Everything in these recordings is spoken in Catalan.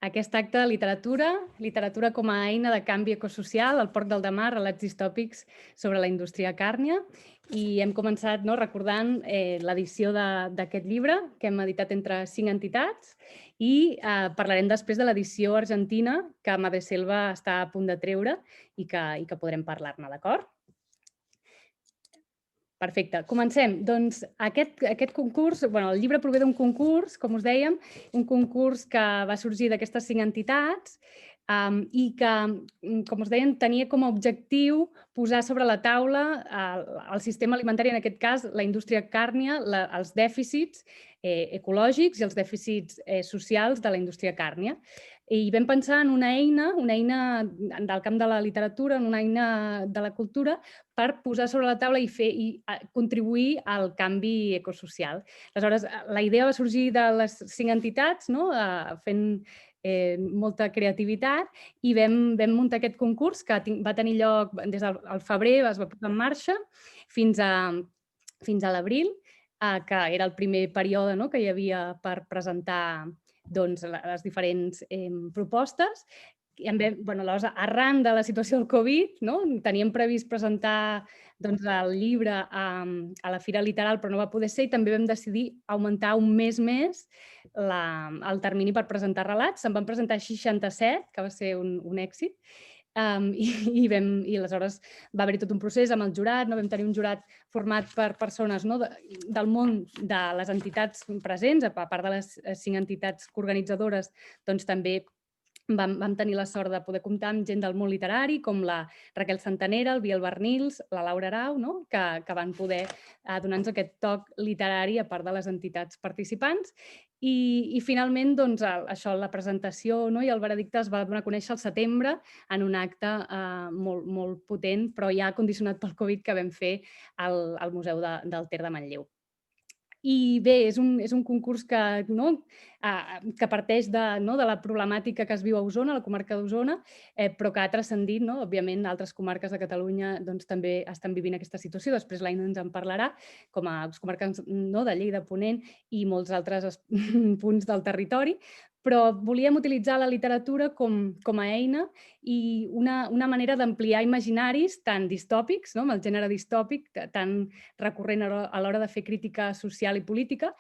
Aquest acte de literatura, literatura com a eina de canvi ecosocial, al Port del Demà, relats distòpics sobre la indústria càrnia. I hem començat recordant l'edició d'aquest llibre, que hem editat entre 5 entitats, i parlarem després de l'edició argentina, que Madreselva està a punt de treure i que podrem parlar-ne, d'acord? Perfecte, comencem. Doncs aquest concurs, el llibre prové d'un concurs, com us dèiem, un concurs que va sorgir d'aquestes 5 entitats i que, com us dèiem, tenia com a objectiu posar sobre la taula el sistema alimentari, en aquest cas la indústria càrnia, els dèficits ecològics i els dèficits socials de la indústria càrnia. I vam pensar en una eina del camp de la literatura, en una eina de la cultura, per posar sobre la taula i contribuir al canvi ecosocial. Aleshores, la idea va sorgir de les 5 entitats, fent molta creativitat, i vam muntar aquest concurs que va tenir lloc des del febrer, es va posar en marxa, fins a l'abril, que era el primer període que hi havia per presentar les diferents propostes. Aleshores, arran de la situació del Covid, teníem previst presentar el llibre a la Fira Literal, però no va poder ser, i també vam decidir augmentar un mes més el termini per presentar relats. Se'n van presentar 67, que va ser un èxit, i aleshores va haver-hi tot un procés amb el jurat. Vam tenir un jurat format per persones del món de les entitats presents, a part de les 5 entitats coorganitzadores, doncs també vam tenir la sort de poder comptar amb gent del món literari, com la Raquel Santanera, el Biel Bernils, la Laura Arau, que van poder donar-nos aquest toc literari a part de les entitats participants. I finalment, això, la presentació i el veredicte es va donar a conèixer al setembre en un acte molt potent, però ja condicionat pel Covid, que vam fer al Museu del Ter de Manlleu. I bé, és un concurs que parteix de la problemàtica que es viu a Osona, a la comarca d'Osona, però que ha transcendit, òbviament, altres comarques de Catalunya també estan vivint aquesta situació. Després l'Aina ens en parlarà, com a comarques de Lleida, Ponent i molts altres punts del territori. Però volíem utilitzar la literatura com a eina i una manera d'ampliar imaginaris tan distòpics, amb el gènere distòpic, tan recurrent a l'hora de fer crítica social i política,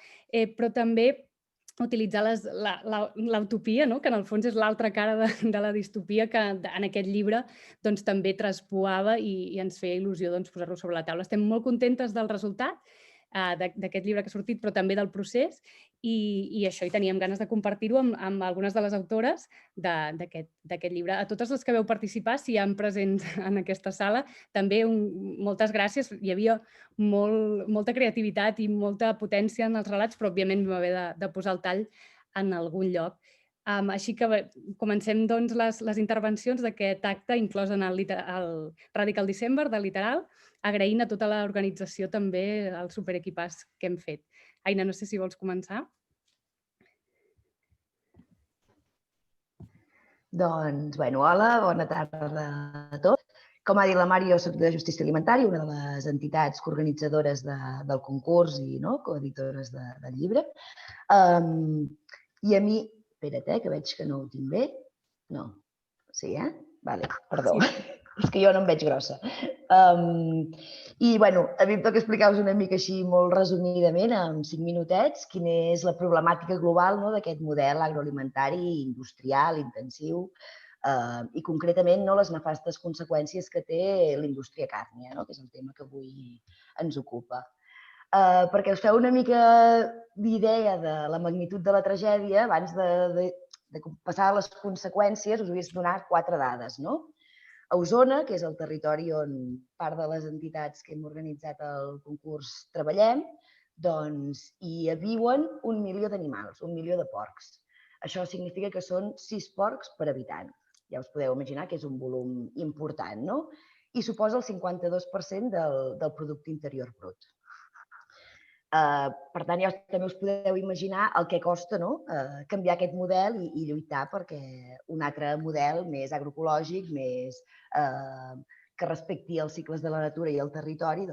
però també utilitzar l'utopia, que en el fons és l'altra cara de la distopia, que en aquest llibre també traspoava i ens feia il·lusió posar-lo sobre la taula. Estem molt contentes del resultat d'aquest llibre que ha sortit, però també del procés, i això, i teníem ganes de compartir-ho amb algunes de les autores d'aquest llibre. A totes les que vau participar, si hi ha presents en aquesta sala, també moltes gràcies. Hi havia molta creativitat i molta potència en els relats, però òbviament vam haver de posar el tall en algun lloc. Així que comencem les intervencions d'aquest acte inclòs en el Radical December del Literal, agraint a tota l'organització també el superequipàs que hem fet. Aina, no sé si vols començar. Doncs, hola, bona tarda a tots. Com ha dit la Mari, jo soc de Justícia Alimentària, una de les entitats coorganitzadores del concurs i coeditores del llibre. I a mi, espera't, que veig que no ho tinc bé. No. Sí, Vale, perdó. És que jo no em veig grossa. I, a mi em toca explicar-vos una mica així molt resumidament, en 5 minutets, quina és la problemàtica global d'aquest model agroalimentari, industrial, intensiu, i concretament les nefastes conseqüències que té la indústria càrnia, que és el tema que avui ens ocupa. Perquè us feu una mica d'idea de la magnitud de la tragèdia, abans de passar a les conseqüències, us vull donar 4 dades. A Osona, que és el territori on part de les entitats que hem organitzat el concurs treballem, doncs hi viuen 1 milió d'animals, 1 milió de porcs. Això significa que són 6 porcs per habitant. Ja us podeu imaginar que és un volum important, no? I suposa el 52% del producte interior brut. Per tant, ja també us podeu imaginar el que costa canviar aquest model i lluitar perquè un altre model més agroecològic, més que respecti els cicles de la natura i el territori,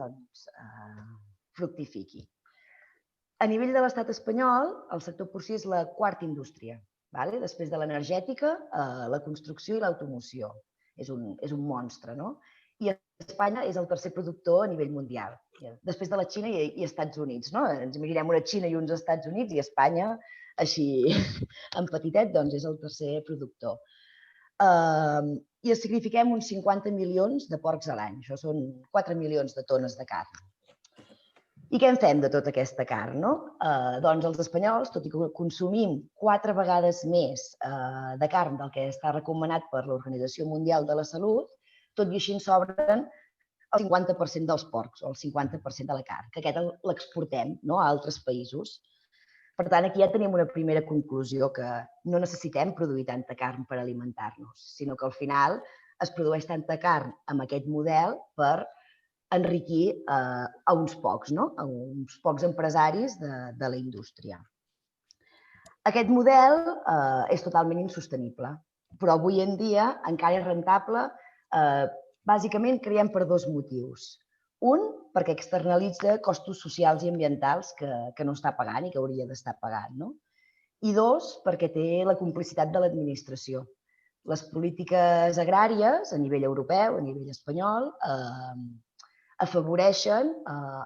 fructifiqui. A nivell de l'estat espanyol, el sector porcí és la 4ª indústria Després de l'energètica, la construcció i l'automoció. És un monstre, no? I Espanya és el tercer productor a nivell mundial, després de la Xina i Estats Units, no? Ens imaginem una Xina i uns Estats Units i Espanya, així en petitet, doncs és el tercer productor. I signifiquem uns 50 milions de porcs a l'any. Això són 4 milions de tones de carn. I què en fem de tota aquesta carn? Doncs els espanyols, tot i que consumim 4 vegades més de carn del que està recomanat per l'Organització Mundial de la Salut, tot i així ens sobren el 50% dels porcs o el 50% de la carn, que aquest l'exportem a altres països. Per tant, aquí ja tenim una primera conclusió, que no necessitem produir tanta carn per alimentar-nos, sinó que al final es produeix tanta carn amb aquest model per enriquir a uns pocs, a uns pocs empresaris de la indústria. Aquest model és totalment insostenible, però avui en dia encara és rentable. Bàsicament creiem per 2 motius. Un, perquè externalitza costos socials i ambientals que no està pagant i que hauria d'estar pagant. I 2, perquè té la complicitat de l'administració. Les polítiques agràries a nivell europeu, a nivell espanyol, afavoreixen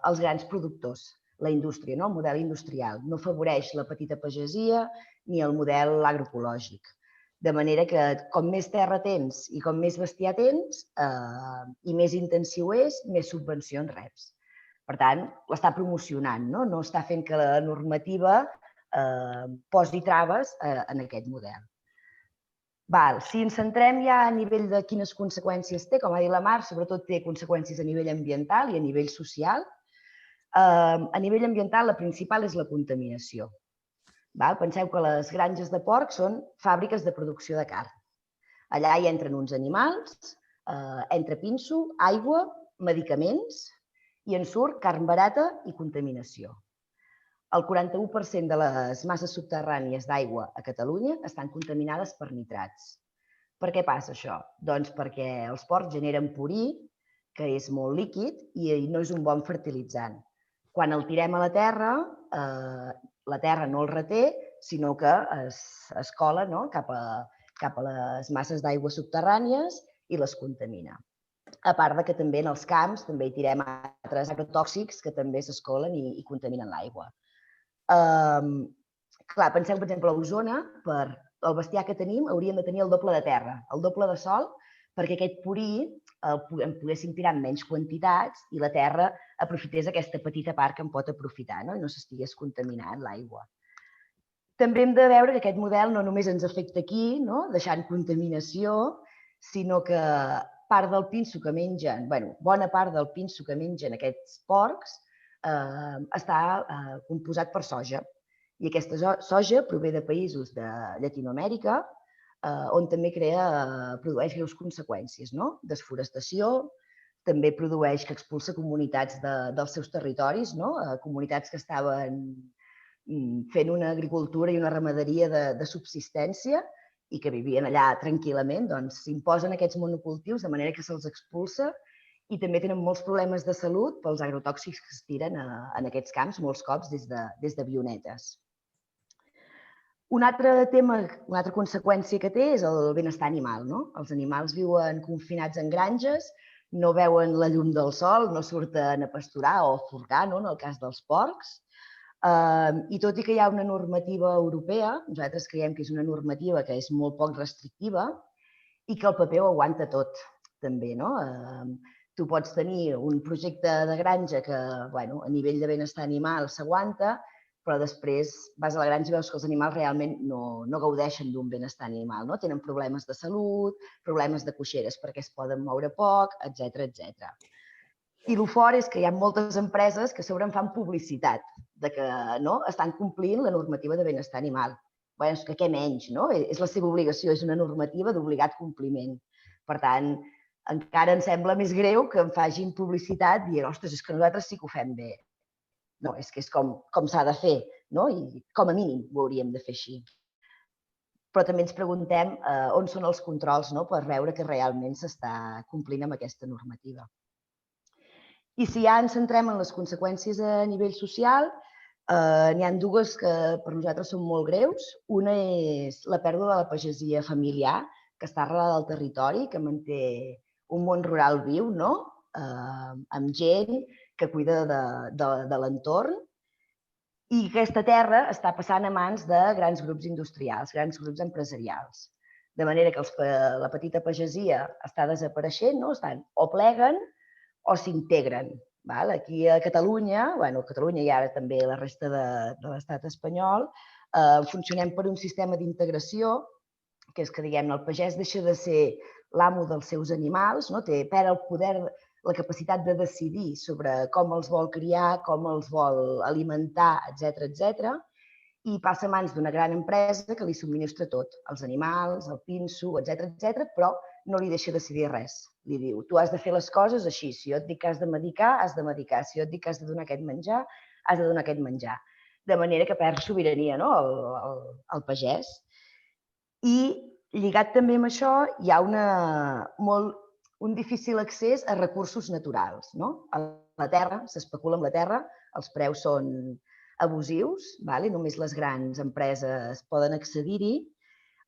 els grans productors, la indústria, el model industrial. No afavoreix la petita pagesia ni el model agroecològic. De manera que com més terra tens i com més bestiar tens i més intensiu és, més subvencions reps. Per tant, l'està promocionant, no està fent que la normativa posi traves en aquest model. Si ens centrem ja a nivell de quines conseqüències té, com ha dit la Mar, sobretot té conseqüències a nivell ambiental i a nivell social. A nivell ambiental, la principal és la contaminació. Penseu que les granges de porc són fàbriques de producció de carn. Allà hi entren uns animals, entra pinso, aigua, medicaments i en surt carn barata i contaminació. El 41% de les masses subterrànies d'aigua a Catalunya estan contaminades per nitrats. Per què passa això? Doncs perquè els porcs generen purí, que és molt líquid i no és un bon fertilitzant. Quan el tirem a la terra no el reté, sinó que es cola cap a les masses d'aigua subterrànies i les contamina. A part que també en els camps també hi tirem altres agrotòxics que també s'escolen i contaminen l'aigua. Penseu, per exemple, a Osona, per el bestiar que tenim, hauríem de tenir el doble de terra, el doble de sol, perquè aquest purí en poguéssim tirar en menys quantitats i la terra aprofités aquesta petita part que en pot aprofitar i no s'estigués contaminant l'aigua. També hem de veure que aquest model no només ens afecta aquí, deixant contaminació, sinó que part del pinso que mengen, bona part del pinso que mengen aquests porcs està composat per soja. I aquesta soja prové de països de Llatinoamèrica, on també produeix greus conseqüències, desforestació, també produeix que expulsa comunitats dels seus territoris, comunitats que estaven fent una agricultura i una ramaderia de subsistència i que vivien allà tranquil·lament, doncs s'imposen aquests monocultius de manera que se'ls expulsa i també tenen molts problemes de salut pels agrotòxics que es tiren en aquests camps, molts cops des de avionetes. Un altre tema, una altra conseqüència que té és el benestar animal. Els animals viuen confinats en granges, no veuen la llum del sol, no surten a pasturar o a forcar, en el cas dels porcs. I tot i que hi ha una normativa europea, nosaltres creiem que és una normativa que és molt poc restrictiva i que el paper ho aguanta tot, també. Tu pots tenir un projecte de granja que a nivell de benestar animal s'aguanta, però després vas a la granja i veus que els animals realment no gaudeixen d'un benestar animal. Tenen problemes de salut, problemes de coixeres perquè es poden moure poc, etc. I el fort és que hi ha moltes empreses que a sobre en fan publicitat de que estan complint la normativa de benestar animal. És que què menys, és la seva obligació, és una normativa d'obligat compliment. Per tant, encara em sembla més greu que em facin publicitat dient, ostres, és que nosaltres sí que ho fem bé. No, és que és com s'ha de fer, i com a mínim ho hauríem de fer així. Però també ens preguntem on són els controls per veure que realment s'està complint amb aquesta normativa. I si ja ens centrem en les conseqüències a nivell social, N'hi ha dues que per nosaltres són molt greus. Una és la pèrdua de la pagesia familiar, que està arrelada al territori, que manté un món rural viu, no? Amb gent que cuida de l'entorn. I aquesta terra està passant a mans de grans grups industrials, grans grups empresarials. De manera que la petita pagesia està desapareixent, no? Estan o pleguen o s'integren. Aquí a Catalunya, Catalunya i ara també la resta de l'estat espanyol, funcionem per un sistema d'integració, que és que, diguem-ne, el pagès deixa de ser l'amo dels seus animals, no? Perd el poder, la capacitat de decidir sobre com els vol criar, com els vol alimentar, etc, i passa a mans d'una gran empresa que li subministra tot, els animals, el pinso, etc, però no li deixa decidir res. Li diu, tu has de fer les coses així, si jo et dic que has de medicar, has de medicar, si jo et dic que has de donar aquest menjar, has de donar aquest menjar. De manera que perd sobirania, no?, el pagès. I lligat també amb això hi ha un difícil accés a recursos naturals, no? A la terra, s'especula amb la terra, els preus són abusius, només les grans empreses poden accedir-hi,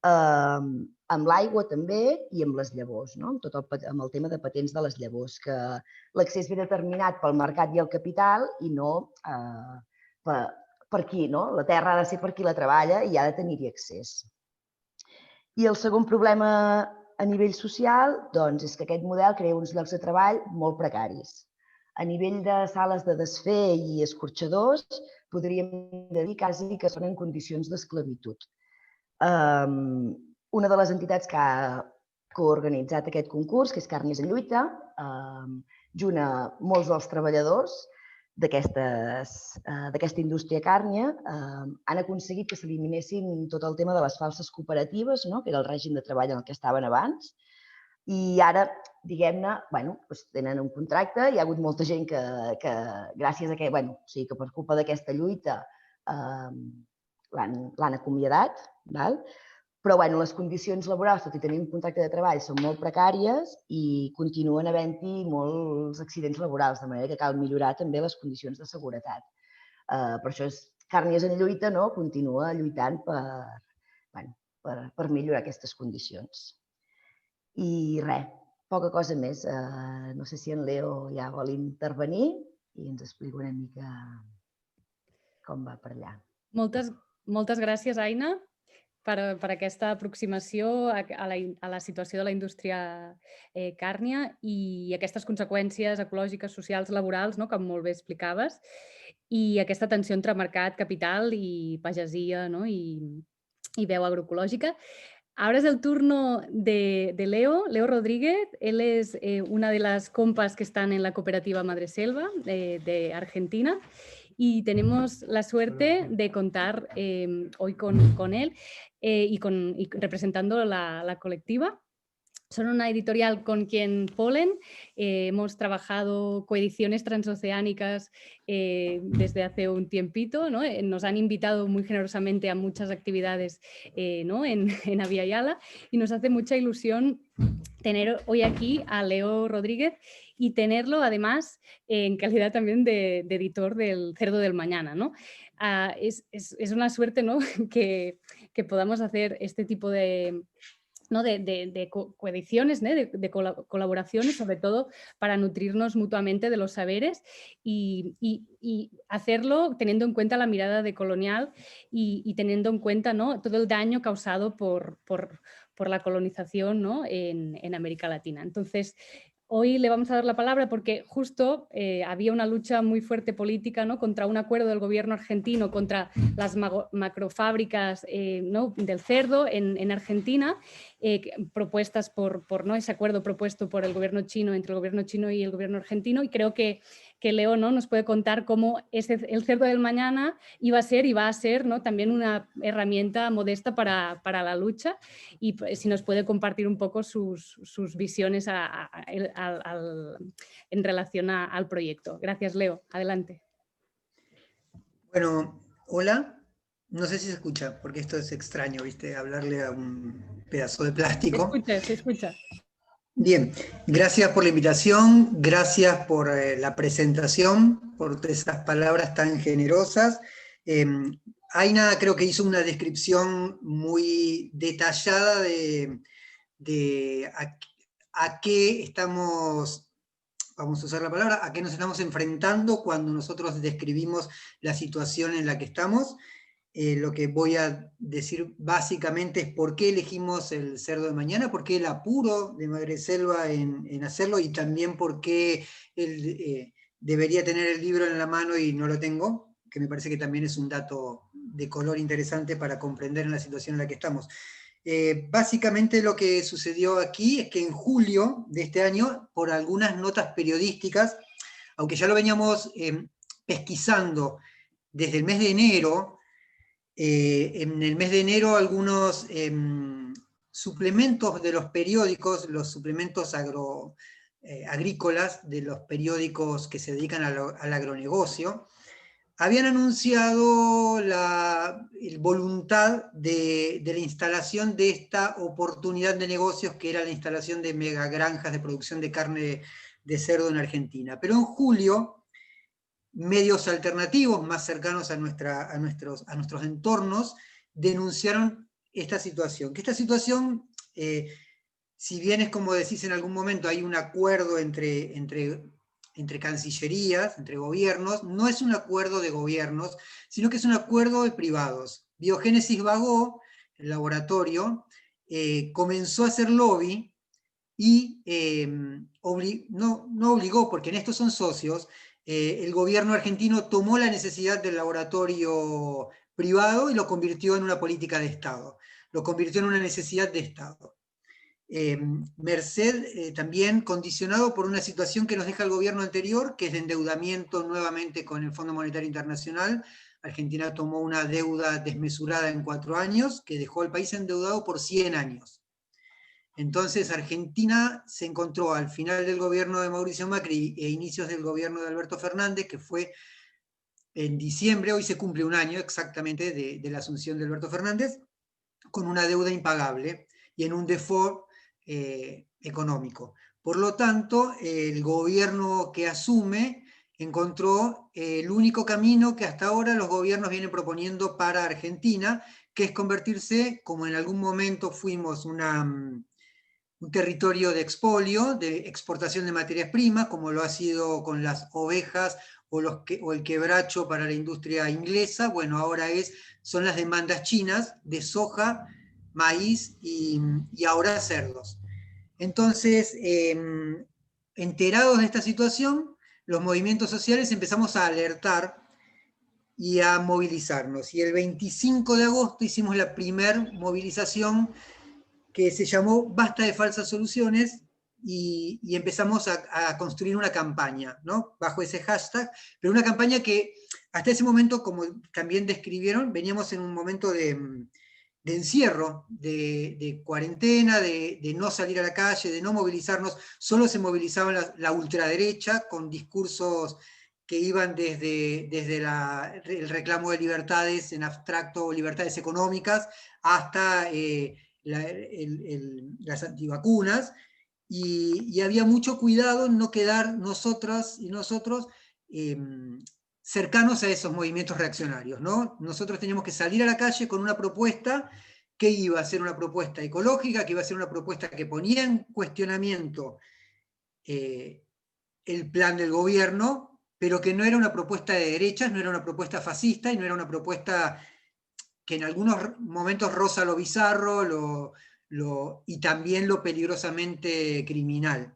amb l'aigua també i amb les llavors, amb el tema de patents de les llavors, que l'accés ve determinat pel mercat i el capital i no per qui, no? La terra ha de ser per qui la treballa i ha de tenir-hi accés. I el segon problema a nivell social és que aquest model crea uns llocs de treball molt precaris. A nivell de sales de desfer i escorxadors, podríem dir quasi que són en condicions d'esclavitud. Una de les entitats que ha coorganitzat aquest concurs, que és Càrnies en Lluita, junt a molts dels treballadors d'aquesta indústria càrnia, han aconseguit que s'eliminessin tot el tema de les falses cooperatives, que era el règim de treball en el que estaven abans, i ara, diguem-ne, tenen un contracte, hi ha hagut molta gent que gràcies a que, que per culpa d'aquesta lluita l'han acomiadat, però les condicions laborals, tot i tenir un contracte de treball, són molt precàries i continuen havent-hi molts accidents laborals, de manera que cal millorar també les condicions de seguretat. Per això Càrnies en Lluita continua lluitant per millorar aquestes condicions. I res, poca cosa més. No sé si en Leo ja vol intervenir i ens explica una mica com va per allà. Moltes gràcies, Aina, per aquesta aproximació a la situació de la indústria càrnia i aquestes conseqüències ecològiques, socials, laborals, com molt bé explicaves, i aquesta tensió entre mercat, capital i pagesia i veu agroecològica. Ahora es el turno de Leo Rodríguez. Él es una de las compas que están en la cooperativa Madreselva de Argentina y tenemos la suerte de contar hoy con él y representando la colectiva. Son una editorial con quien Polen hemos trabajado coediciones transoceánicas desde hace un tiempito, ¿no? Nos han invitado muy generosamente a muchas actividades en Avia Yala y nos hace mucha ilusión tener hoy aquí a Leo Rodríguez y tenerlo además en calidad también de editor del Cerdo del Mañana, ¿no? Es una suerte, ¿no? que podamos hacer este tipo de coediciones, de colaboraciones, sobre todo para nutrirnos mutuamente de los saberes y hacerlo teniendo en cuenta la mirada decolonial y teniendo en cuenta, ¿no?, todo el daño causado por la colonización, ¿no?, en América Latina. Entonces, hoy le vamos a dar la palabra porque justo había una lucha muy fuerte política, ¿no?, contra un acuerdo del gobierno argentino contra las macrofábricas del cerdo en Argentina, propuestas por ese acuerdo propuesto por el gobierno chino, entre el gobierno chino y el gobierno argentino, y creo que Leo, ¿no?, nos puede contar cómo el Cerdo del Mañana iba a ser y va a ser, ¿no?, también una herramienta modesta para la lucha, y si nos puede compartir un poco sus visiones en relación al proyecto. Gracias, Leo. Adelante. Bueno, hola. No sé si se escucha, porque esto es extraño, ¿viste? Hablarle a un pedazo de plástico. Se escucha. Bien, gracias por la invitación, gracias por la presentación, por esas palabras tan generosas. Aina creo que hizo una descripción muy detallada de a qué estamos, vamos a usar la palabra, a qué nos estamos enfrentando cuando nosotros describimos la situación en la que estamos. Lo que voy a decir básicamente es por qué elegimos el cerdo de mañana, por qué el apuro de Madreselva en hacerlo, y también por qué él debería tener el libro en la mano y no lo tengo, que me parece que también es un dato de color interesante para comprender en la situación en la que estamos. Básicamente lo que sucedió aquí es que en julio de este año, por algunas notas periodísticas, aunque ya lo veníamos pesquisando desde el mes de enero, en el mes de enero algunos suplementos de los periódicos, los suplementos agrícolas de los periódicos que se dedican al agronegocio, habían anunciado la voluntad de la instalación de esta oportunidad de negocios, que era la instalación de megagranjas de producción de carne de cerdo en Argentina. Pero en julio, medios alternativos más cercanos a nuestros entornos denunciaron esta situación. Que esta situación, si bien es como decís en algún momento, hay un acuerdo entre cancillerías, entre gobiernos, no es un acuerdo de gobiernos, sino que es un acuerdo de privados. Biogénesis Bagó, el laboratorio, comenzó a hacer lobby y no obligó, porque en estos son socios. El gobierno argentino tomó la necesidad del laboratorio privado y lo convirtió en una política de Estado, lo convirtió en una necesidad de Estado. Merced también condicionado por una situación que nos deja el gobierno anterior, que es de endeudamiento nuevamente con el Fondo Monetario Internacional. Argentina tomó una deuda desmesurada en 4 años, que dejó al país endeudado por 100 años. Entonces Argentina se encontró al final del gobierno de Mauricio Macri e inicios del gobierno de Alberto Fernández, que fue en diciembre, hoy se cumple un año exactamente de la asunción de Alberto Fernández, con una deuda impagable y en un default económico. Por lo tanto, el gobierno que asume encontró el único camino que hasta ahora los gobiernos vienen proponiendo para Argentina, que es convertirse, como en algún momento fuimos un territorio de expolio, de exportación de materias primas, como lo ha sido con las ovejas o el quebracho para la industria inglesa. Bueno, ahora son las demandas chinas de soja, maíz y ahora cerdos. Entonces, enterados de esta situación, los movimientos sociales empezamos a alertar y a movilizarnos. Y el 25 de agosto hicimos la primer movilización, que se llamó Basta de falsas soluciones, y empezamos a construir una campaña, ¿no? Bajo ese hashtag, pero una campaña que hasta ese momento, como también describieron, veníamos en un momento de encierro, de cuarentena, de no salir a la calle, de no movilizarnos. Solo se movilizaba la ultraderecha con discursos que iban desde el reclamo de libertades en abstracto o libertades económicas hasta las antivacunas, y había mucho cuidado en no quedar nosotras y nosotros cercanos a esos movimientos reaccionarios, ¿no? Nosotros teníamos que salir a la calle con una propuesta que iba a ser una propuesta ecológica, que iba a ser una propuesta que ponía en cuestionamiento el plan del gobierno, pero que no era una propuesta de derechas, no era una propuesta fascista, y no era una propuesta que en algunos momentos roza lo bizarro y también lo peligrosamente criminal.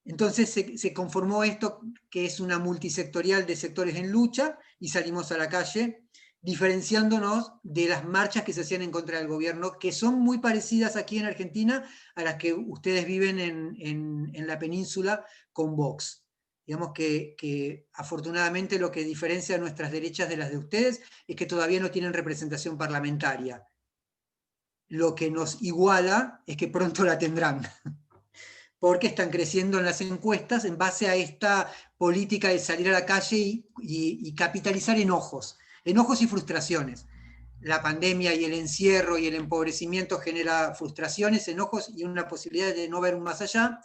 Entonces se conformó esto, que es una multisectorial de sectores en lucha, y salimos a la calle diferenciándonos de las marchas que se hacían en contra del gobierno, que son muy parecidas aquí en Argentina a las que ustedes viven en la península con Vox. Digamos que afortunadamente lo que diferencia a nuestras derechas de las de ustedes es que todavía no tienen representación parlamentaria. Lo que nos iguala es que pronto la tendrán, porque están creciendo en las encuestas en base a esta política de salir a la calle y capitalizar enojos y frustraciones. La pandemia y el encierro y el empobrecimiento genera frustraciones, enojos y una posibilidad de no ver un más allá.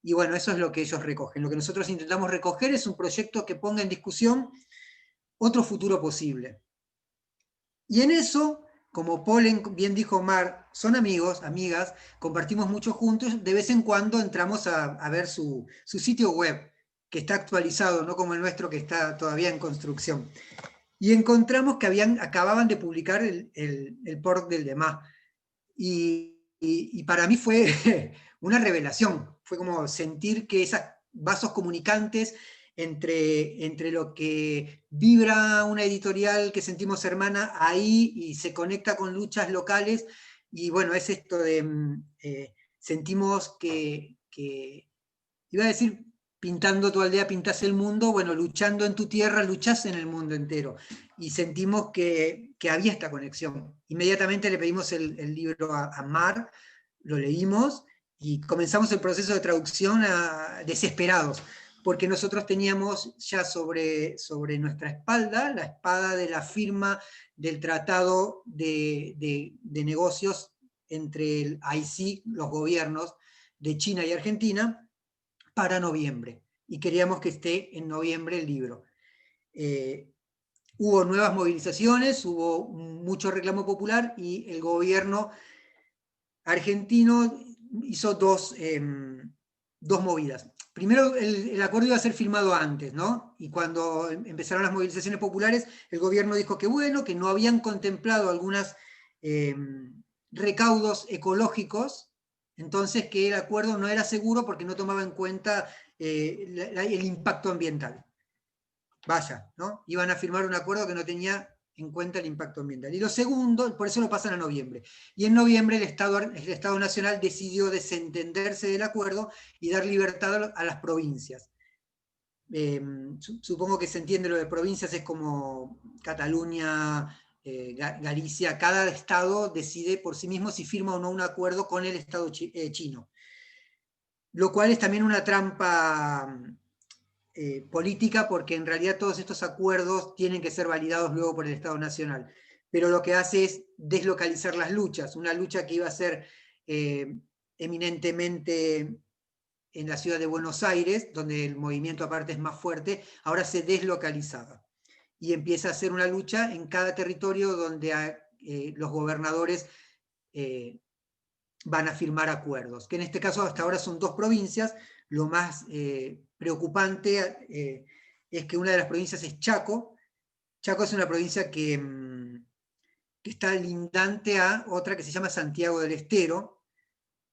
Y bueno, eso es lo que ellos recogen. Lo que nosotros intentamos recoger es un proyecto que ponga en discusión otro futuro posible. Y en eso, como Polen bien dijo Mar, son amigos, amigas, compartimos mucho juntos, de vez en cuando entramos a ver su sitio web, que está actualizado, no como el nuestro que está todavía en construcción. Y encontramos que acababan de publicar el port del demás. Y para mí fue una revelación, fue como sentir que esos vasos comunicantes entre lo que vibra una editorial que sentimos hermana ahí y se conecta con luchas locales, y bueno, es esto de sentimos que, iba a decir, pintando tu aldea pintás el mundo, bueno, luchando en tu tierra luchás en el mundo entero. Y sentimos que había esta conexión. Inmediatamente le pedimos el libro a Mar, lo leímos y comenzamos el proceso de traducción desesperados, porque nosotros teníamos ya sobre nuestra espalda la espada de la firma del tratado de negocios entre el AIC, los gobiernos de China y Argentina, para noviembre, y queríamos que esté en noviembre el libro. Hubo nuevas movilizaciones, hubo mucho reclamo popular, y el gobierno argentino hizo dos movidas. Primero, el acuerdo iba a ser firmado antes, ¿no? Y cuando empezaron las movilizaciones populares, el gobierno dijo que bueno, que no habían contemplado algunos recaudos ecológicos, entonces que el acuerdo no era seguro porque no tomaba en cuenta el impacto ambiental. Vaya, ¿no? Iban a firmar un acuerdo que no tenía en cuenta el impacto ambiental. Y lo segundo, por eso lo pasan a noviembre. Y en noviembre el Estado Nacional decidió desentenderse del acuerdo y dar libertad a las provincias. Supongo que se entiende lo de provincias, es como Cataluña, Galicia, cada estado decide por sí mismo si firma o no un acuerdo con el Estado chino. Lo cual es también una trampa política, porque en realidad todos estos acuerdos tienen que ser validados luego por el Estado Nacional. Pero lo que hace es deslocalizar las luchas. Una lucha que iba a ser eminentemente en la ciudad de Buenos Aires, donde el movimiento aparte es más fuerte, ahora se deslocalizaba. Y empieza a ser una lucha en cada territorio donde los gobernadores van a firmar acuerdos, que en este caso hasta ahora son 2 provincias. Lo más preocupante es que una de las provincias es Chaco. Chaco es una provincia que está lindante a otra que se llama Santiago del Estero.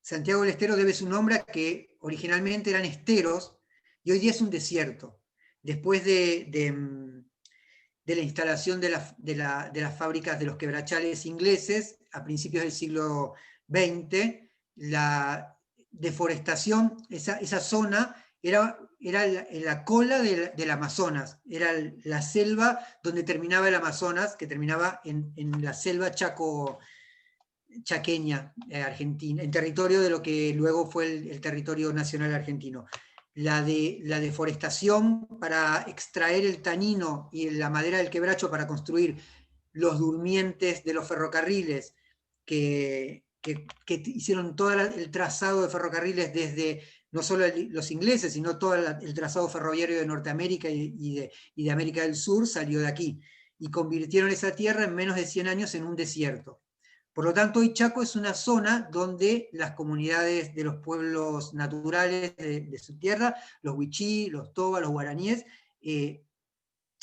Santiago del Estero debe su nombre a que originalmente eran esteros y hoy día es un desierto. Después de la instalación de las fábricas de los quebrachales ingleses a principios del siglo XX, la deforestación, esa zona era la cola del Amazonas, era la selva donde terminaba el Amazonas, que terminaba en la selva chaqueña argentina, en territorio de lo que luego fue el territorio nacional argentino. La deforestación para extraer el tanino y la madera del quebracho para construir los durmientes de los ferrocarriles, que hicieron todo el trazado de ferrocarriles desde no solo los ingleses, sino todo el trazado ferroviario de Norteamérica y de América del Sur, salió de aquí. Y convirtieron esa tierra en menos de 100 años en un desierto. Por lo tanto, hoy Chaco es una zona donde las comunidades de los pueblos naturales de su tierra, los wichí, los toba, los guaraníes,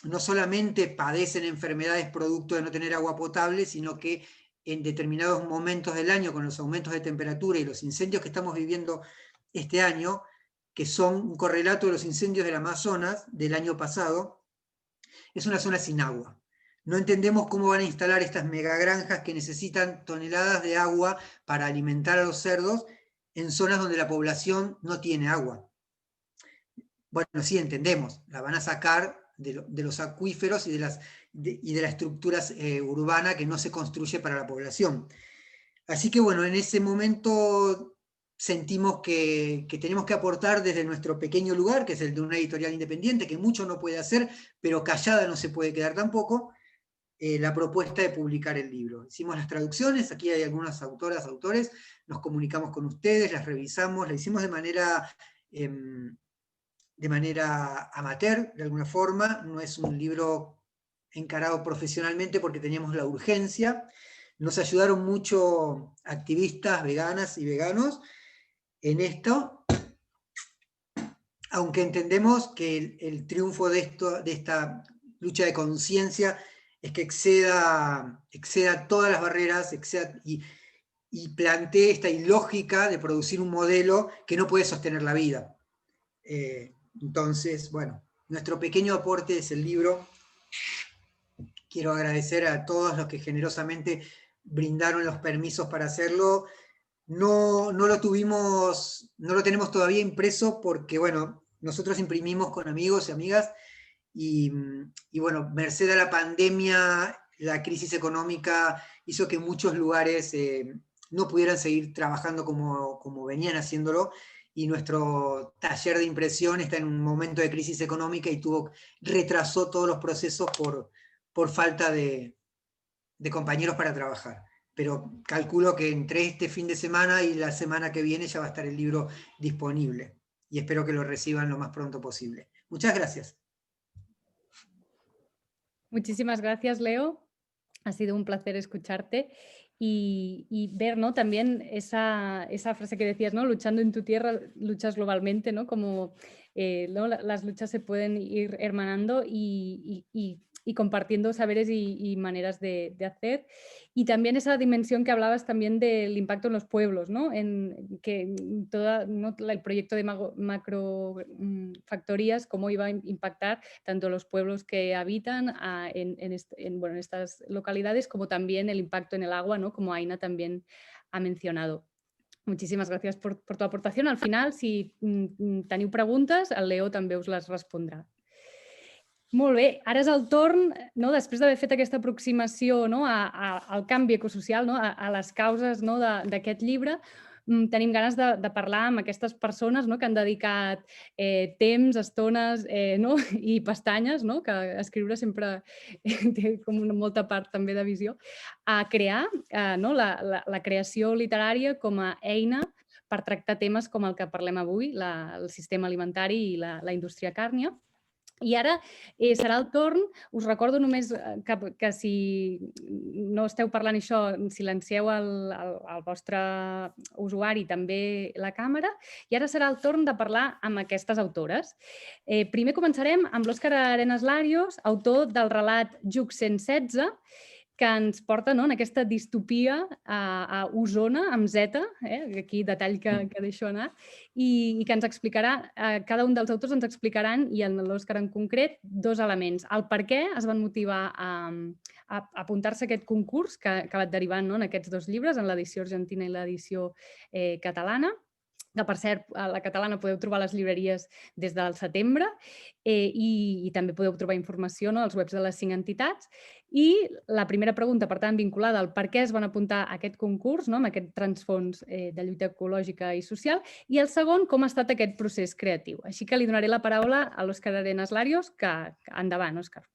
no solamente padecen enfermedades producto de no tener agua potable, sino que en determinados momentos del año, con los aumentos de temperatura y los incendios que estamos viviendo este año, que son un correlato de los incendios del Amazonas del año pasado, es una zona sin agua. No entendemos cómo van a instalar estas megagranjas que necesitan toneladas de agua para alimentar a los cerdos en zonas donde la población no tiene agua. Bueno, sí entendemos, la van a sacar de los acuíferos y de la estructura urbana que no se construye para la población. Así que bueno, en ese momento sentimos que tenemos que aportar desde nuestro pequeño lugar, que es el de una editorial independiente, que mucho no puede hacer, pero callada no se puede quedar tampoco, la propuesta de publicar el libro. Hicimos las traducciones, aquí hay algunas autoras, autores, nos comunicamos con ustedes, las revisamos, la hicimos de manera amateur, de alguna forma, no es un libro encarado profesionalmente porque teníamos la urgencia. Nos ayudaron mucho activistas veganas y veganos en esto, aunque entendemos que el triunfo de esta lucha de conciencia es que exceda todas las barreras y plantee esta ilógica de producir un modelo que no puede sostener la vida. Entonces, bueno, nuestro pequeño aporte es el libro. Quiero agradecer a todos los que generosamente brindaron los permisos para hacerlo. No lo tenemos todavía impreso porque, bueno, nosotros imprimimos con amigos y amigas y bueno, merced a la pandemia, la crisis económica hizo que muchos lugares no pudieran seguir trabajando como venían haciéndolo, y nuestro taller de impresión está en un momento de crisis económica y retrasó todos los procesos por falta de compañeros para trabajar. Pero calculo que entre este fin de semana y la semana que viene ya va a estar el libro disponible, y espero que lo reciban lo más pronto posible. Muchas gracias. Muchísimas gracias, Leo. Ha sido un placer escucharte y ver, ¿no?, también esa frase que decías, ¿no?, luchando en tu tierra, luchas globalmente, ¿no?, como ¿no?, las luchas se pueden ir hermanando y compartiendo saberes y maneras de hacer. Y también esa dimensión que hablabas también del impacto en los pueblos, ¿no?, en que ¿no?, el proyecto de macrofactorías, cómo iba a impactar tanto los pueblos que habitan en estas localidades, como también el impacto en el agua, ¿no?, como Aina también ha mencionado. Muchísimas gràcies per tu aportació. Al final, si teniu preguntes, el Leo també us les respondrà. Molt bé, ara és el torn, no, després d'haver fet aquesta aproximació, no, al canvi ecosocial, no, a les causes, no, d'aquest llibre. Tenim ganes de parlar amb aquestes persones, no, que han dedicat temps, estones, no, i pestanyes, no, que escriure sempre té com molta part també de visió, a crear no, la creació literària com a eina per tractar temes com el que parlem avui, el sistema alimentari i la indústria càrnia. I ara serà el torn, us recordo només que si no esteu parlant això, silencieu el vostre usuari i també la càmera, i ara serà el torn de parlar amb aquestes autores. Primer començarem amb l'Òscar Arenas Larios, autor del relat Jug 116, que ens porta, no, en aquesta distopia a Osona, amb Z, aquí detall que deixo anar, i que ens explicarà, cada un dels autors ens explicaran, i en l'Òscar en concret, dos elements. El per què es van motivar a apuntar-se a aquest concurs, que ha acabat derivant, no, en aquests dos llibres, en l'edició argentina i l'edició catalana, que, per cert, a la catalana podeu trobar a les llibreries des del setembre, i també podeu trobar informació, no, als webs de les 5 entitats. I la primera pregunta, per tant, vinculada al per què es van apuntar a aquest concurs, no, amb aquest transfons de lluita ecològica i social, i el segon, com ha estat aquest procés creatiu. Així que li donaré la paraula a l'Òscar Arenas Larios, que endavant, Òscar.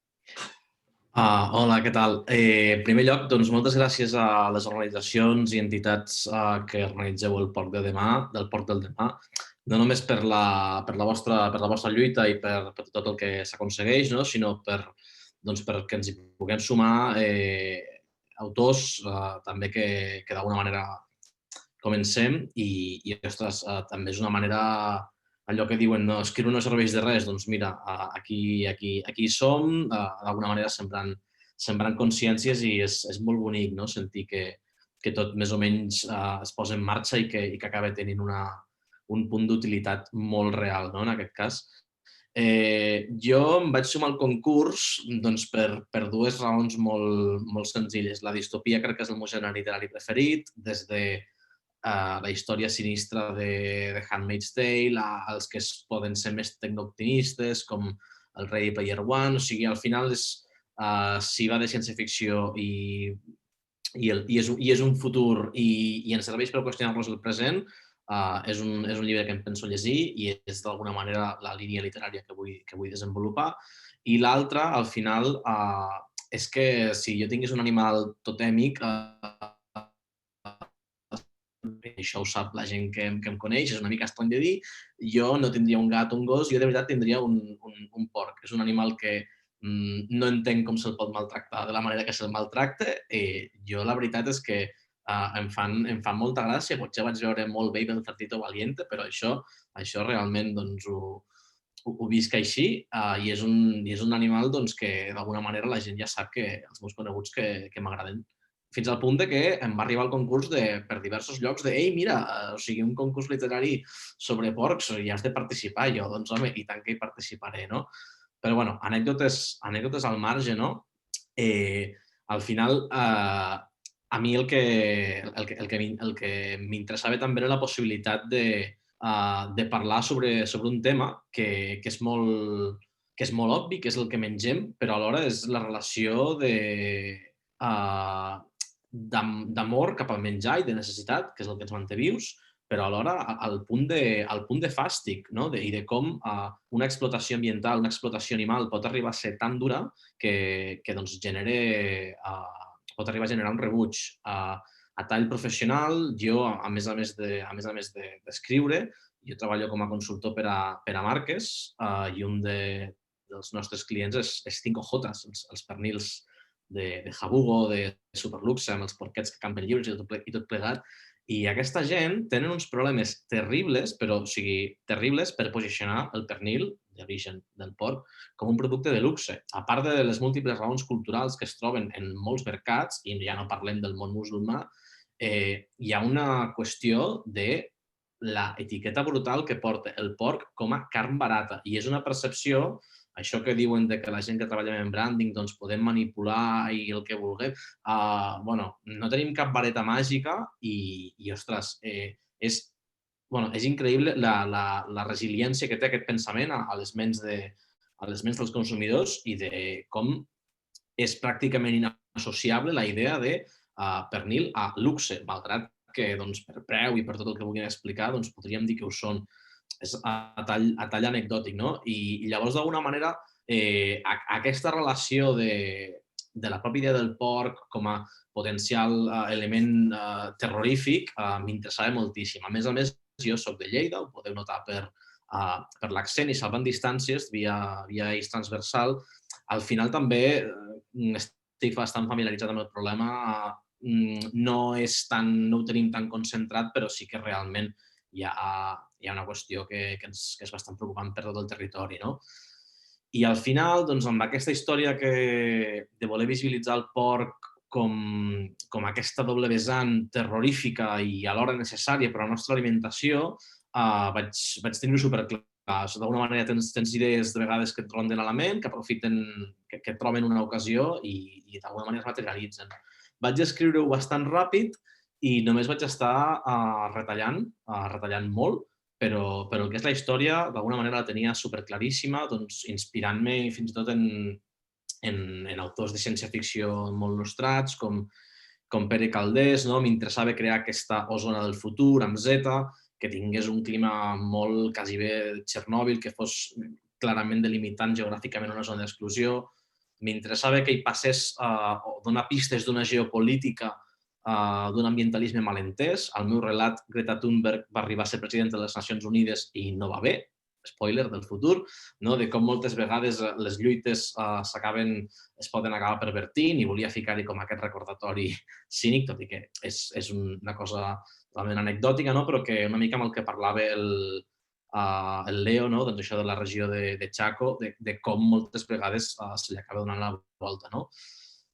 Hola, què tal? En primer lloc, doncs, moltes gràcies a les organitzacions i entitats que organitzeu el Porc del Demà, no només per la vostra lluita i per tot el que s'aconsegueix, sinó perquè ens hi puguem sumar autors també que d'alguna manera comencem i ostres, també és una manera, allò que diuen, no, escriure no serveix de res, doncs mira, aquí som, d'alguna manera sembrant consciències, i és molt bonic, no?, sentir que tot més o menys es posa en marxa i que acaba tenint un punt d'utilitat molt real, no?, en aquest cas. Jo em vaig sumar al concurs per dues raons molt senzilles. La distopia crec que és el meu gènere literari preferit, des de la història sinistra de Handmaid's Tale, als que poden ser més tecnooptimistes, com el Ready Player One. O sigui, al final si va de ciència-ficció i és un futur i ens serveix per qüestionar-nos el present, és un llibre que em penso llegir i és d'alguna manera la línia literària que vull desenvolupar. I l'altra, al final, és que si jo tingués un animal totèmic, això ho sap la gent que em coneix, és una mica estrany de dir, jo no tindria un gat o un gos, jo de veritat tindria un porc. És un animal que no entenc com se'l pot maltractar de la manera que se'l maltracta. Jo la veritat és que em fan molta gràcia. Potser vaig veure molt bé el Certito Valiente, però això realment doncs, ho visc així i és un animal doncs, que d'alguna manera la gent ja sap que els meus coneguts que m'agraden. Fins al punt que em va arribar el concurs per diversos llocs de «Ei, mira, un concurs literari sobre porcs, i has de participar». Jo, doncs, home, i tant que hi participaré, no? Però, bueno, anècdotes al marge, no? Al final, a mi el que m'interessava també era la possibilitat de parlar sobre un tema que és molt obvi, que és el que mengem, però alhora és la relació d'amor cap al menjar i de necessitat, que és el que ens manté vius, però alhora al punt de fàstic, no? I de com una explotació ambiental, una explotació animal pot arribar a ser tan dura que doncs, pot arribar a generar un rebuig. A tall professional, jo, a més a més d'escriure, jo treballo com a consultor per a marques i un dels nostres clients és 5J, els pernils de Jabugo, de Superluxe, amb els porquets que campen lliures i tot plegat. I aquesta gent tenen uns problemes terribles, terribles per posicionar el pernil d'origen del porc com un producte de luxe. A part de les múltiples raons culturals que es troben en molts mercats, i ja no parlem del món musulmà, hi ha una qüestió de l'etiqueta brutal que porta el porc com a carn barata. I és una percepció, això que diuen que la gent que treballa en branding doncs podem manipular i el que vulguem. No tenim cap vareta màgica i ostres, és increïble la resiliència que té aquest pensament a les ments dels consumidors i de com és pràcticament inassociable la idea de pernil a luxe, malgrat que per preu i per tot el que vulguin explicar podríem dir que ho són. És a tall anecdòtic, no? I llavors, d'alguna manera, aquesta relació de la pròpia idea del porc com a potencial element terrorífic m'interessava moltíssim. A més, jo soc de Lleida, ho podeu notar per l'accent i salvant distàncies via eix transversal. Al final també estic bastant familiaritzat amb el problema. No ho tenim tan concentrat, però sí que realment hi ha una qüestió que és bastant preocupant per tot el territori, no? I al final, doncs, amb aquesta història de voler visibilitzar el porc com aquesta doble vessant terrorífica i alhora necessària per a la nostra alimentació, vaig tenir-ho superclar. D'alguna manera tens idees de vegades que et ronden a la ment, que aprofiten, que troben una ocasió i d'alguna manera es materialitzen. Vaig escriure-ho bastant ràpid i només vaig estar retallant molt, però el que és la història, d'alguna manera la tenia superclaríssima, inspirant-me fins i tot en autors de ciència-ficció molt nostrats, com Pere Calders. M'interessava crear aquesta Osona del futur, amb Z, que tingués un clima molt quasi bé Txernòbil, que fos clarament delimitant geogràficament una zona d'exclusió. M'interessava que hi passés o donar pistes d'una geopolítica d'un ambientalisme malentès. Al meu relat, Greta Thunberg va arribar a ser presidenta de les Nacions Unides i no va bé, spoiler del futur, de com moltes vegades les lluites es poden acabar pervertint, i volia ficar-hi com aquest recordatori cínic, tot i que és una cosa totalment anecdòtica, però que una mica amb el que parlava el Leo, doncs això de la regió de Chaco, de com moltes vegades se li acaba donant la volta.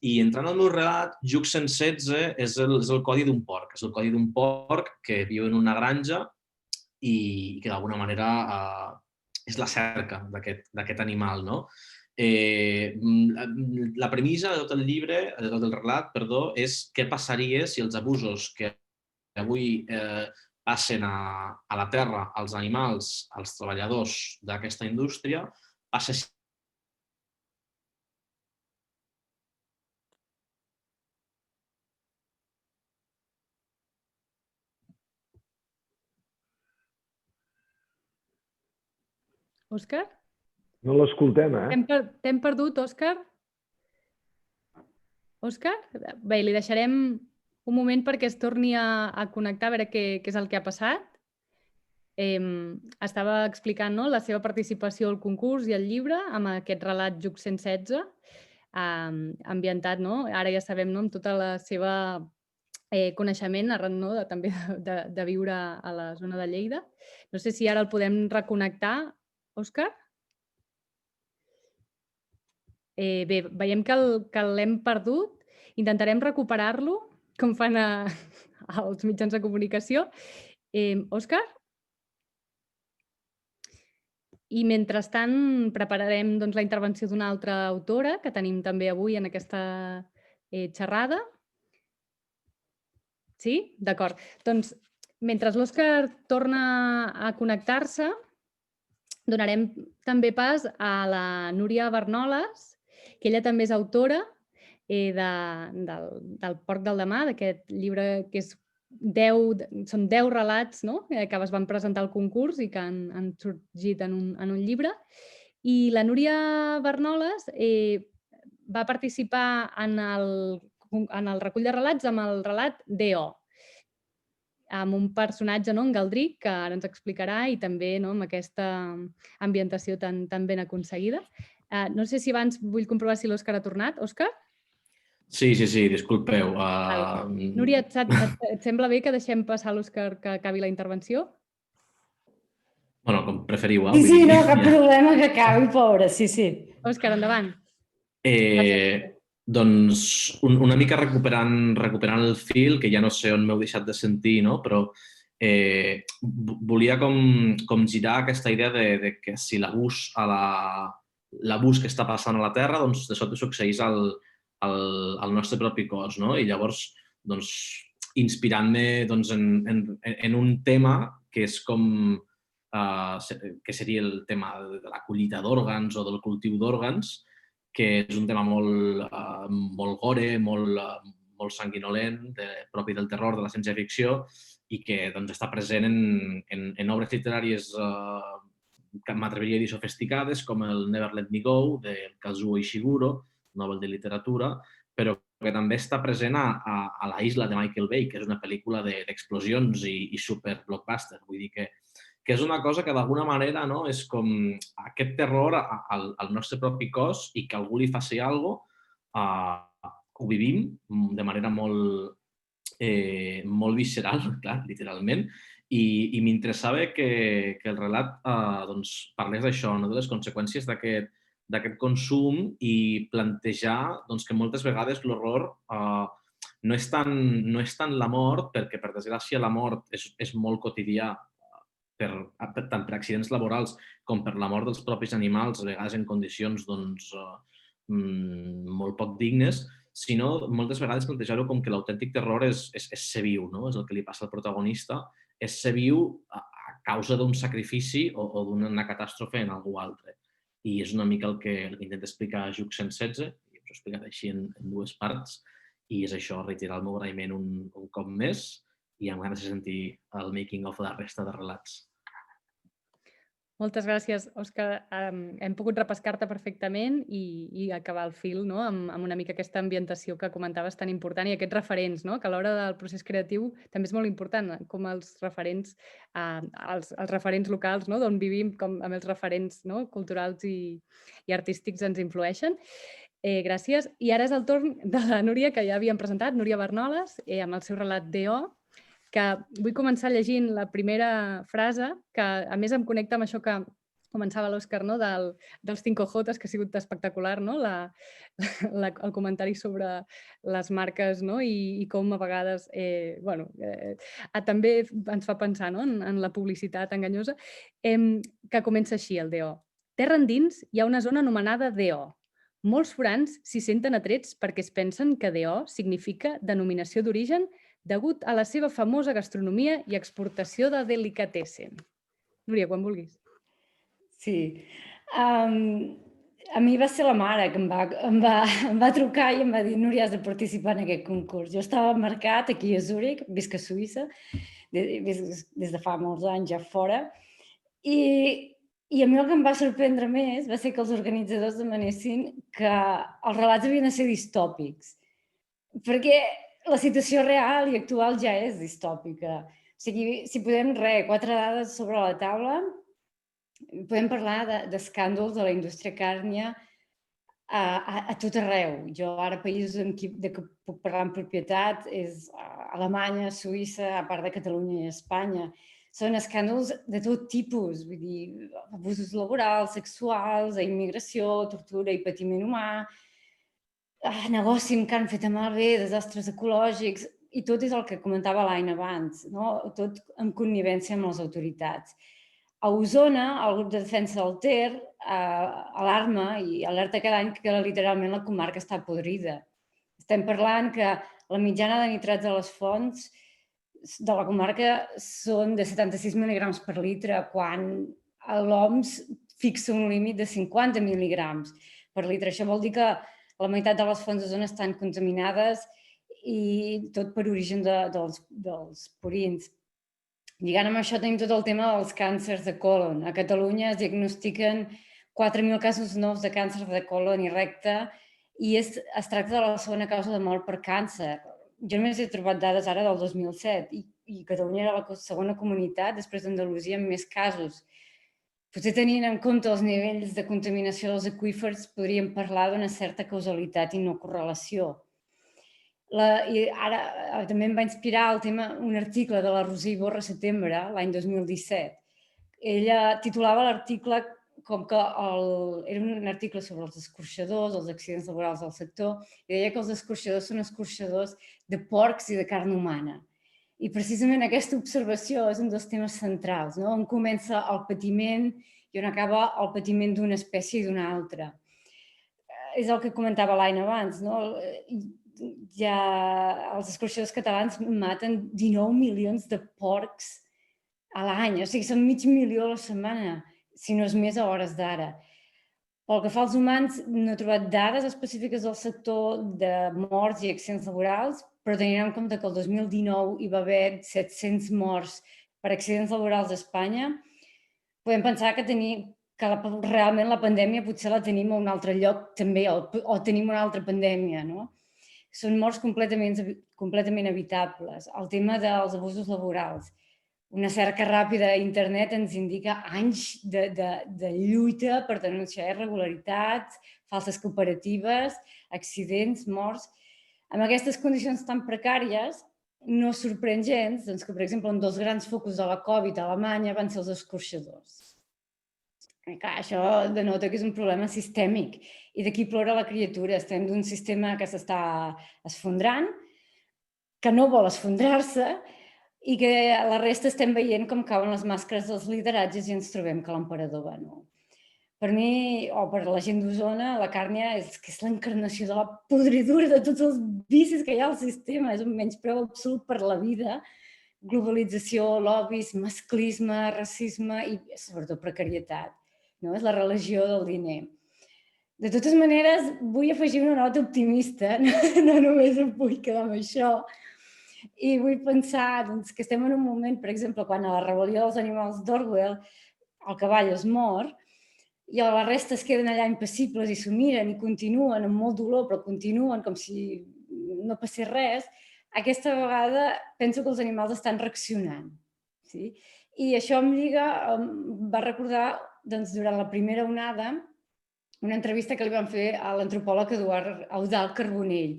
I entrant al meu relat, Juxen 16 és el codi d'un porc. És el codi d'un porc que viu en una granja i que d'alguna manera és la cerca d'aquest animal. La premissa de tot el llibre, de tot el relat, és què passaria si els abusos que avui passen a la terra, als animals, als treballadors d'aquesta indústria, passessin. Òscar? No l'escoltem, T'hem perdut, Òscar? Òscar? Bé, li deixarem un moment perquè es torni a connectar, a veure què és el que ha passat. estava explicant la seva participació al concurs i al llibre amb aquest relat Juc 116, ambientat, ara ja sabem, amb tota la seva coneixement arran també de viure a la zona de Lleida. No sé si ara el podem reconnectar, Òscar? Bé, veiem que l'hem perdut. Intentarem recuperar-lo, com fan als mitjans de comunicació. Òscar? I mentrestant prepararem la intervenció d'una altra autora que tenim també avui en aquesta xerrada. Sí? D'acord. Doncs, mentre l'Òscar torna a connectar-se, donarem també pas a la Núria Barnoles, que ella també és autora del Porc del demà, d'aquest llibre que són 10 relats que es van presentar al concurs i que han sorgit en un llibre. I la Núria Barnoles va participar en el recull de relats amb el relat D.O., amb un personatge, en Galdric, que ara ens explicarà, i també amb aquesta ambientació tan ben aconseguida. No sé si abans vull comprovar si l'Òscar ha tornat. Òscar? Sí, disculpeu. Núria, et sembla bé que deixem passar l'Òscar que acabi la intervenció? Bueno, com preferiu. Sí, no, cap problema, que acabi, pobra, sí. Òscar, endavant. Doncs una mica recuperant el fil, que ja no sé on m'heu deixat de sentir, però volia com girar aquesta idea de que si l'abús que està passant a la Terra, doncs de sobte succeís al nostre propi cos. I llavors, inspirant-me en un tema que és que seria el tema de la collita d'òrgans o del cultiu d'òrgans, que és un tema molt gore, molt sanguinolent, propi del terror, de la ciència-ficció, i que està present en obres literàries que m'atreviria a dir sofisticades, com el Never Let Me Go, de Kazuo Ishiguro, Nobel de Literatura, però que també està present a La isla de Michael Bay, que és una pel·lícula d'explosions i super blockbuster. Vull dir que és una cosa que d'alguna manera és com aquest terror al nostre propi cos i que algú li faci alguna cosa, ho vivim de manera molt visceral, clar, literalment, i m'interessava que el relat parlés d'això, de les conseqüències d'aquest consum i plantejar que moltes vegades l'horror no és tant la mort, perquè per desgràcia la mort és molt quotidià, tant per accidents laborals com per la mort dels propis animals, a vegades en condicions molt poc dignes, sinó moltes vegades plantejar-ho com que l'autèntic terror és ser viu, és el que li passa al protagonista, és ser viu a causa d'un sacrifici o d'una catàstrofe en algú altre. I és una mica el que intenta explicar Juc 116, i us ho he explicat així en 2 parts, i és això, reiterar el meu agraïment un cop més, i amb ganes de sentir el making of de la resta de relats. Moltes gràcies, Òscar. Hem pogut repescar-te perfectament i acabar el fil amb una mica aquesta ambientació que comentaves tan important i aquests referents, que a l'hora del procés creatiu també és molt important, com els referents locals d'on vivim, com amb els referents culturals i artístics ens influeixen. Gràcies. I ara és el torn de la Núria, que ja havíem presentat, Núria Barnoles, amb el seu relat D.O., que vull començar llegint la primera frase, que a més em connecta amb això que començava l'Òscar, dels 5 Jotes, que ha sigut espectacular, el comentari sobre les marques i com a vegades també ens fa pensar en la publicitat enganyosa, que comença així, el D.O. Terra endins hi ha una zona anomenada D.O. Molts forans s'hi senten atrets perquè es pensen que D.O. significa denominació d'origen degut a la seva famosa gastronomia i exportació de delicatessen. Núria, quan vulguis. Sí. A mi va ser la mare que em va trucar i em va dir Núria, has de participar en aquest concurs. Jo estava marcat aquí a Zúrich, visc a Suïssa, des de fa molts anys ja fora, i a mi el que em va sorprendre més va ser que els organitzadors demanessin que els relats havien de ser distòpics, perquè la situació real i actual ja és distòpica. sigui, si podem, 4 dades sobre la taula. Podem parlar d'escàndols de la indústria càrnia a tot arreu. Jo ara països de què puc parlar en propietat és Alemanya, Suïssa, a part de Catalunya i Espanya. Són escàndols de tot tipus, vull dir, abusos laborals, sexuals, immigració, tortura i patiment humà, negoci amb carn feta malbé, desastres ecològics, i tot és el que comentava l'Aina abans, no? Tot en connivència amb les autoritats. A Osona, el grup de defensa del Ter alarma i alerta cada any que literalment la comarca està podrida. Estem parlant que la mitjana de nitrats a les fonts de la comarca són de 76 mil·ligrams per litre, quan l'OMS fixa un límit de 50 mil·ligrams per litre. Això vol dir que la meitat de les fonts de zona estan contaminades i tot per origen dels purins. Lligant amb això tenim tot el tema dels càncers de còlon. A Catalunya es diagnostiquen 4.000 casos nous de càncer de còlon i recte i es tracta de la segona causa de mort per càncer. Jo només he trobat dades ara del 2007 i Catalunya era la segona comunitat després d'Andalusia amb més casos. Potser tenint en compte els nivells de contaminació dels aqüífers podríem parlar d'una certa causalitat i no correlació. I ara també em va inspirar el tema, un article de la Roser Iborra Setembre, l'any 2017. Ella titulava l'article com que era un article sobre els escorxadors, els accidents laborals del sector, i deia que els escorxadors són escorxadors de porcs i de carn humana. I precisament aquesta observació és un dels temes centrals, no? On comença el patiment i on acaba el patiment d'una espècie i d'una altra. És el que comentava l'Aina abans, no? Ja els escorxadors catalans maten 19 milions de porcs a l'any, o sigui, són 500.000 a la setmana, si no és més a hores d'ara. Pel que fa als humans, no he trobat dades específiques del sector de morts i accidents laborals, però tenint en compte que el 2019 hi va haver 700 morts per accidents laborals a Espanya, podem pensar que realment la pandèmia potser la tenim a un altre lloc també, o tenim una altra pandèmia, no? Són morts completament evitables. El tema dels abusos laborals. Una cerca ràpida a internet ens indica anys de lluita per denunciar irregularitats, falses cooperatives, accidents, morts. Amb aquestes condicions tan precàries, no sorprèn gens que, per exemple, un dels grans focus de la Covid a Alemanya van ser els escorxadors. Clar, això denota que és un problema sistèmic i d'aquí plora la criatura. Estem d'un sistema que s'està esfondrant, que no vol esfondrar-se i que a la resta estem veient com cauen les màscares dels lideratges i ens trobem que l'emperador va nu. Per mi, o per la gent d'Osona, la càrnia és l'encarnació de la podridura de tots els vicis que hi ha al sistema. És un menyspreu absolut per la vida, globalització, lobbies, masclisme, racisme i sobretot precarietat. No? És la religió del diner. De totes maneres, vull afegir una nota optimista, no només em vull quedar amb això, i vull pensar que estem en un moment, per exemple, quan a la rebel·lió dels animals d'Orwell el cavall es mor i la resta es queden allà impassibles i s'ho miren i continuen amb molt dolor, però continuen com si no passés res, aquesta vegada penso que els animals estan reaccionant. Sí? I això em va recordar durant la primera onada una entrevista que li van fer a l'antropòleg Eudald Carbonell.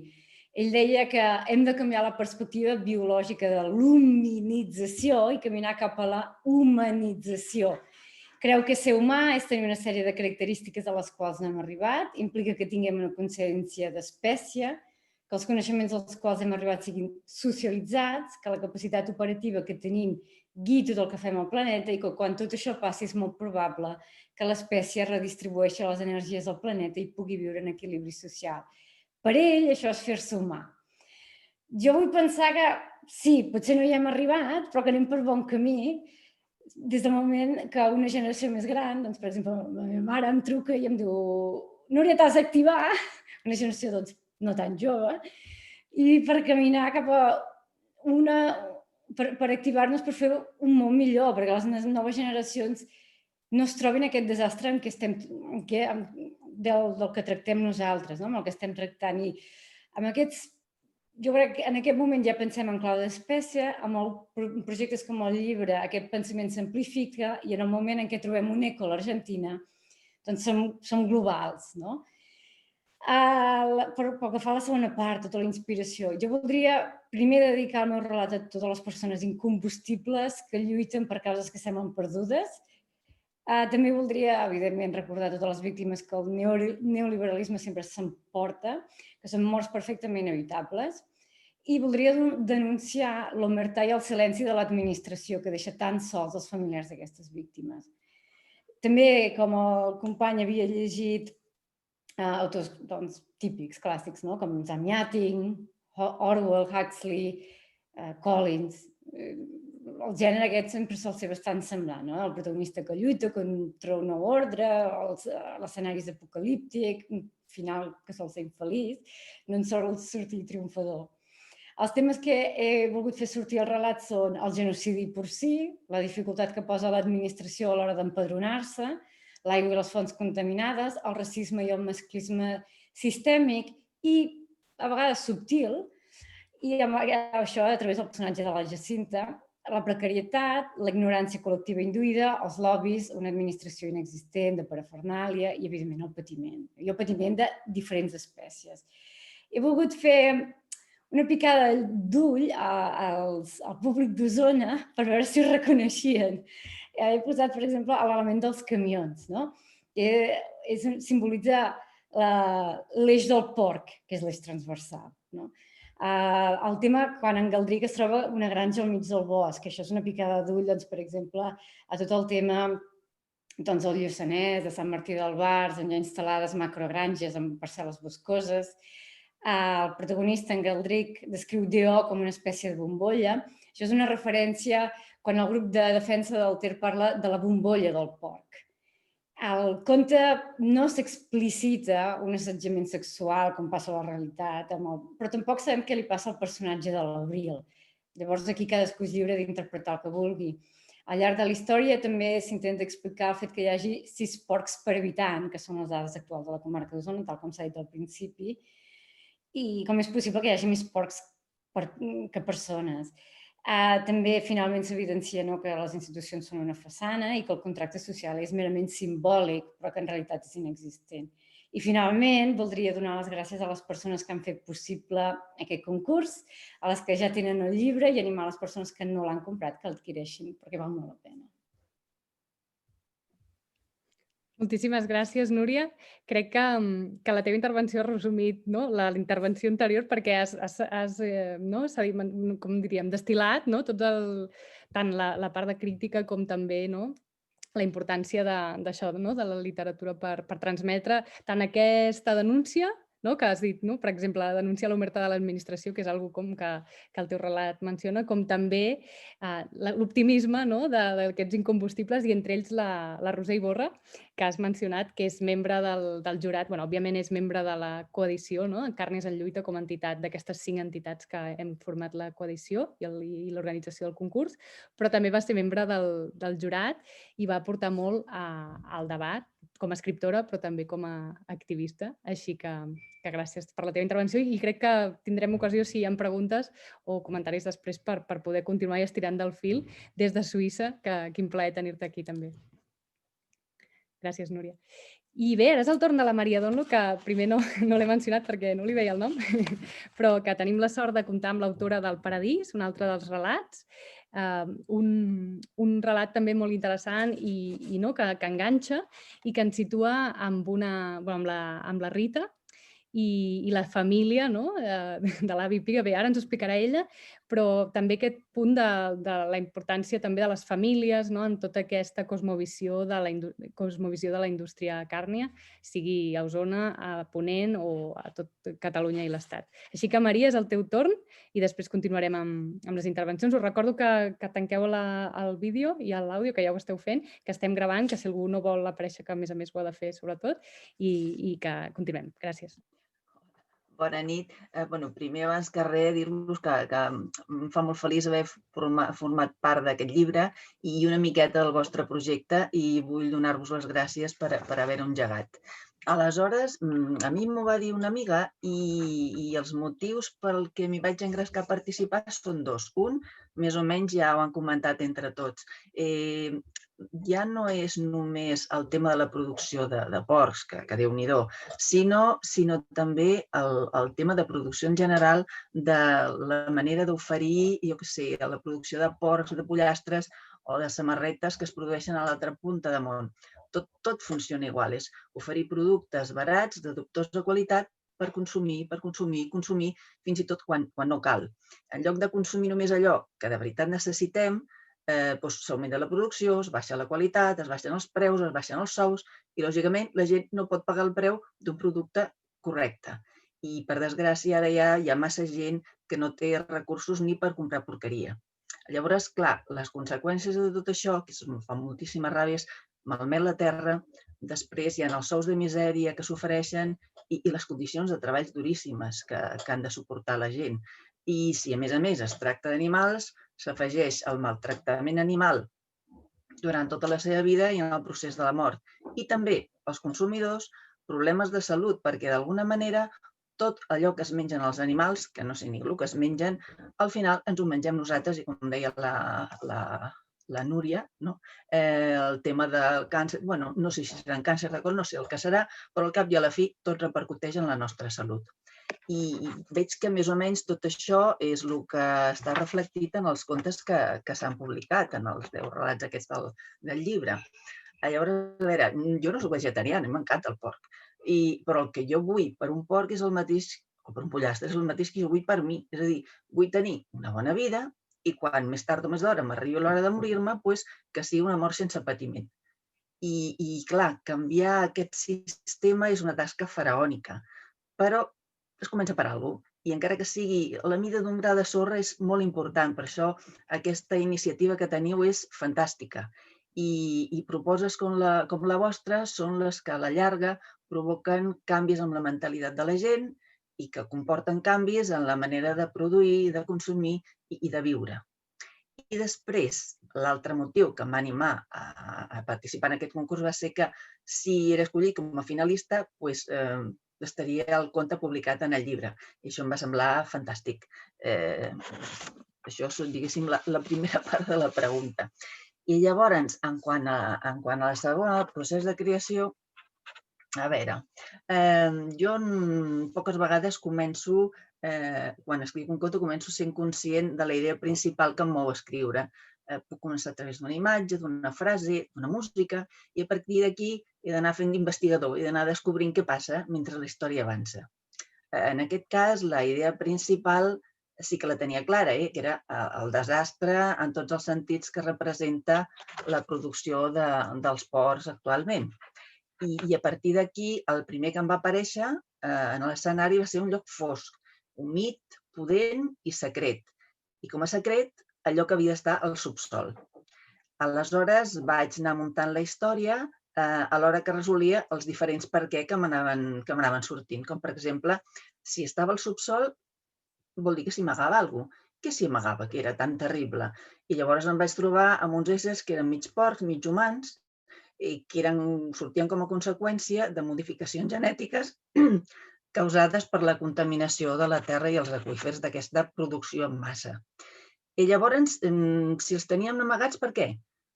Ell deia que hem de canviar la perspectiva biològica de l'hominització i caminar cap a la humanització. Creu que ser humà és tenir una sèrie de característiques a les quals no hem arribat, implica que tinguem una consciència d'espècie, que els coneixements als quals hem arribat siguin socialitzats, que la capacitat operativa que tenim guiï tot el que fem al planeta i que quan tot això passi és molt probable que l'espècie redistribueixi les energies del planeta i pugui viure en equilibri social. Per ell, això és fer-se humà. Jo vull pensar que sí, potser no hi hem arribat, però que anem per bon camí, des del moment que una generació més gran, doncs, per exemple, la meva mare em truca i em diu Núria, t'has d'activar, una generació doncs, no tan jove, i per caminar cap a per activar-nos per fer un món millor, perquè les noves generacions no es trobin aquest desastre del que tractem nosaltres, no? Amb el que estem tractant. I amb aquests jo crec que en aquest moment ja pensem en clau d'espècie, amb projectes com el llibre aquest pensament s'amplifica i en el moment en què trobem un eco a l'Argentina, doncs som globals, no? Pel que fa a la segona part, tota la inspiració, jo voldria primer dedicar el meu relat a totes les persones incombustibles que lluiten per causes que semblen perdudes. També voldria, evidentment, recordar totes les víctimes que el neoliberalisme sempre s'emporta, que són morts perfectament evitables. I voldria denunciar l'omertà i el silenci de l'administració que deixa tan sols els familiars d'aquestes víctimes. També, com el company havia llegit autors típics, clàssics, com Zamyatin, Orwell, Huxley, Collins. El gènere aquest sempre sol ser bastant semblant, el protagonista que lluita contra un nou ordre, l'escenari apocalíptic, un final que sol ser infeliç, no en sol sortir triomfador. Els temes que he volgut fer sortir al relat són el genocidi porcí, la dificultat que posa l'administració a l'hora d'empadronar-se, l'aigua i les fonts contaminades, el racisme i el masclisme sistèmic i a vegades subtil, i això a través del personatge de la Jacinta, la precarietat, la ignorància col·lectiva induïda, els lobbies, una administració inexistent, de parafernàlia i, evidentment, el patiment. I el patiment de diferents espècies. He volgut fer una picada d'ull al públic d'Osona per veure si ho reconeixien. He posat, per exemple, l'element dels camions, que simbolitza l'eix del porc, que és l'eix transversal. El tema quan en Galdric es troba una granja al mig del bosc, que això és una picada d'ull, per exemple, a tot el tema del Lluçanès, de Sant Martí d'Albars, on hi ha instal·lades macrogranges amb parcel·les boscoses. El protagonista, en Galdric, descriu DO com una espècie de bombolla. Això és una referència quan el grup de defensa del Ter parla de la bombolla del porc. Al conte no s'explicita un assetjament sexual, com passa a la realitat, però tampoc sabem què li passa al personatge de l'Abril. Llavors aquí cadascú és lliure d'interpretar el que vulgui. Al llarg de la història també s'intenta explicar el fet que hi hagi 6 porcs per habitant, que són les dades actuals de la comarca d'Osona, tal com s'ha dit al principi, i com és possible que hi hagi més porcs que persones. També, finalment, s'evidencia que les institucions són una façana i que el contracte social és merament simbòlic, però que en realitat és inexistent. I, finalment, voldria donar les gràcies a les persones que han fet possible aquest concurs, a les que ja tenen el llibre i animar les persones que no l'han comprat que l'adquireixin, perquè val molt la pena. Moltíssimes gràcies, Núria. Crec que la teva intervenció ha resumit la intervenció anterior perquè has com diríem, destil·lat tant la part de crítica com també la importància d'això, de la literatura per transmetre tant aquesta denúncia, que has dit, per exemple, denunciar l'omertà de l'administració, que és una cosa que el teu relat menciona, com també l'optimisme d'aquests incombustibles i entre ells la Roser Iborra, que has mencionat que és membre del jurat, òbviament és membre de la coedició, Carnes en Lluita com a entitat d'aquestes 5 entitats que hem format la coedició i l'organització del concurs, però també va ser membre del jurat i va aportar molt al debat com a escriptora, però també com a activista. Així que gràcies per la teva intervenció i crec que tindrem ocasió, si hi ha preguntes o comentaris després, per poder continuar estirant del fil des de Suïssa, que quin plaer tenir-te aquí també. Gràcies, Núria. I bé, ara és el torn de la Maria Donlo, que primer no l'he mencionat perquè no li veia el nom, però que tenim la sort de comptar amb l'autora del Paradís, un altre dels relats, un relat també molt interessant i que enganxa i que ens situa amb la Rita i la família de l'avi Piga. Bé, ara ens ho explicarà ella, però també aquest punt de la importància també de les famílies en tota aquesta cosmovisió de la indústria càrnia, sigui a Osona, a Ponent o a tot Catalunya i l'Estat. Així que, Maria, és el teu torn i després continuarem amb les intervencions. Us recordo que tanqueu el vídeo i l'àudio, que ja ho esteu fent, que estem gravant, que si algú no vol aparèixer, que a més ho ha de fer, sobretot, i que continuem. Gràcies. Bona nit. Primer, abans que res, dir-vos que em fa molt feliç haver format part d'aquest llibre i una miqueta del vostre projecte i vull donar-vos les gràcies per haver-ho engegat. Aleshores, a mi m'ho va dir una amiga i els motius pel que m'hi vaig engrescar a participar són dos. Un, més o menys ja ho han comentat entre tots. Ja no és només el tema de la producció de porcs, que Déu-n'hi-do, sinó també el tema de producció en general, de la manera d'oferir, jo què sé, la producció de porcs, de pollastres o de samarretes que es produeixen a l'altra punta de món. Tot funciona igual, és oferir productes barats, de dubtosa qualitat, per consumir, fins i tot quan no cal. En lloc de consumir només allò que de veritat necessitem, s'augmenta la producció, es baixa la qualitat, es baixen els preus, es baixen els sous i, lògicament, la gent no pot pagar el preu d'un producte correcte. I, per desgràcia, ara ja hi ha massa gent que no té recursos ni per comprar porqueria. Llavors, clar, les conseqüències de tot això, que em fan moltíssima ràbia, és malmet la terra, després hi ha els sous de misèria que s'ofereixen i les condicions de treball duríssimes que han de suportar la gent. I si, a més es tracta d'animals, s'afegeix el maltractament animal durant tota la seva vida i en el procés de la mort. I també els consumidors, problemes de salut, perquè d'alguna manera tot allò que es mengen els animals, que no sé ni el que es mengen, al final ens ho mengem nosaltres i, com deia la Núria, el tema del càncer, no sé si serà càncer de col, no sé el que serà, però al cap i a la fi tot repercuteix en la nostra salut. I veig que més o menys tot això és el que està reflectit en els contes que s'han publicat, en els 10 relats aquests del llibre. Llavors, a veure, jo no soc vegetariana, m'encanta el porc, però el que jo vull per un porc és el mateix, o per un pollastre, és el mateix que jo vull per mi. És a dir, vull tenir una bona vida i quan més tard o més d'hora m'arribi l'hora de morir-me, que sigui una mort sense patiment. I clar, canviar aquest sistema és una tasca faraònica, però es comença per alguna cosa. I encara que sigui la mida d'un gra de sorra és molt important. Per això aquesta iniciativa que teniu és fantàstica. I proposes com la vostra són les que a la llarga provoquen canvis en la mentalitat de la gent i que comporten canvis en la manera de produir, de consumir i de viure. I després, l'altre motiu que em va animar a participar en aquest concurs va ser que si era escollit com a finalista, estaria el conte publicat en el llibre. I això em va semblar fantàstic. Això és, diguéssim, la primera part de la pregunta. I llavors, en quant a la segona, el procés de creació, a veure, jo poques vegades començo, quan escric un conte, començo sent conscient de la idea principal que em mou a escriure. Puc començar a través d'una imatge, d'una frase, d'una música, i a partir d'aquí he d'anar fent d'investigador, he d'anar descobrint què passa mentre la història avança. En aquest cas, la idea principal sí que la tenia clara, que era el desastre en tots els sentits que representa la producció dels porcs actualment. I a partir d'aquí, el primer que em va aparèixer en l'escenari va ser un lloc fosc, humit, pudent i secret. I com a secret, allò que havia d'estar al subsol. Aleshores vaig anar muntant la història alhora que resolia els diferents per què que m'anaven sortint. Com, per exemple, si estava al subsol, vol dir que s'hi amagava alguna cosa. Què s'hi amagava, que era tan terrible? I llavors em vaig trobar amb uns éssers que eren mig porcs, mig humans, que sortien com a conseqüència de modificacions genètiques causades per la contaminació de la terra i els aqüífers d'aquesta producció en massa. I llavors, si els teníem amagats, per què?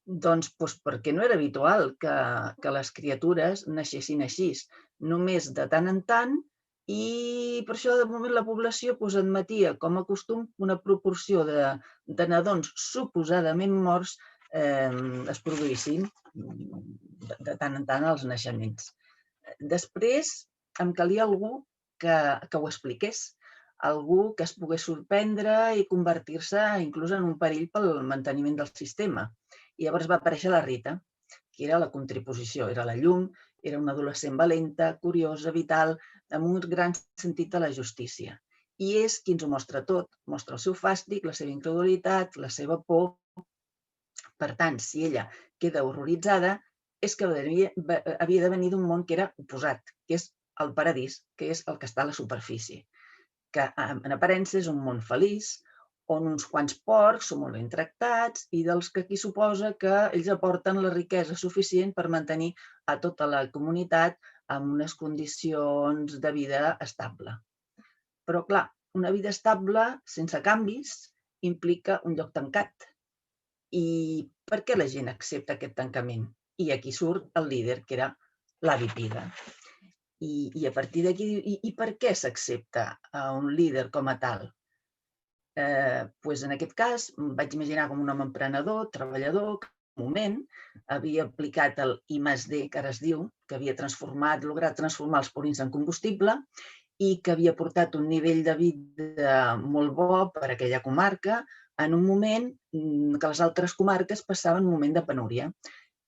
Doncs perquè no era habitual que les criatures naixessin així, només de tant en tant, i per això de moment la població admetia com a costum una proporció de nadons suposadament morts es produïssin de tant en tant als naixements. Després em calia algú que ho expliqués, algú que es pogués sorprendre i convertir-se inclús en un perill pel manteniment del sistema. I llavors va aparèixer la Rita, que era la contraposició, era la llum, era una adolescent valenta, curiosa, vital, amb un gran sentit de la justícia. I és qui ens ho mostra tot, mostra el seu fàstic, la seva incredulitat, la seva por. Per tant, si ella queda horroritzada, és que havia de venir d'un món que era oposat, que és el paradís, que és el que està a la superfície, que en aparença és un món feliç, on uns quants porcs són molt ben tractats i dels que aquí suposa que ells aporten la riquesa suficient per mantenir a tota la comunitat amb unes condicions de vida estable. Però, clar, una vida estable sense canvis implica un lloc tancat. I per què la gent accepta aquest tancament? I aquí surt el líder, que era l'avi Piga. I a partir d'aquí, i per què s'accepta un líder com a tal? En aquest cas, em vaig imaginar com un home emprenedor, treballador, que en un moment havia aplicat el I+D, que ara es diu, que havia lograt transformar els purins en combustible i que havia portat un nivell de vida molt bo per a aquella comarca en un moment que les altres comarques passaven un moment de penúria.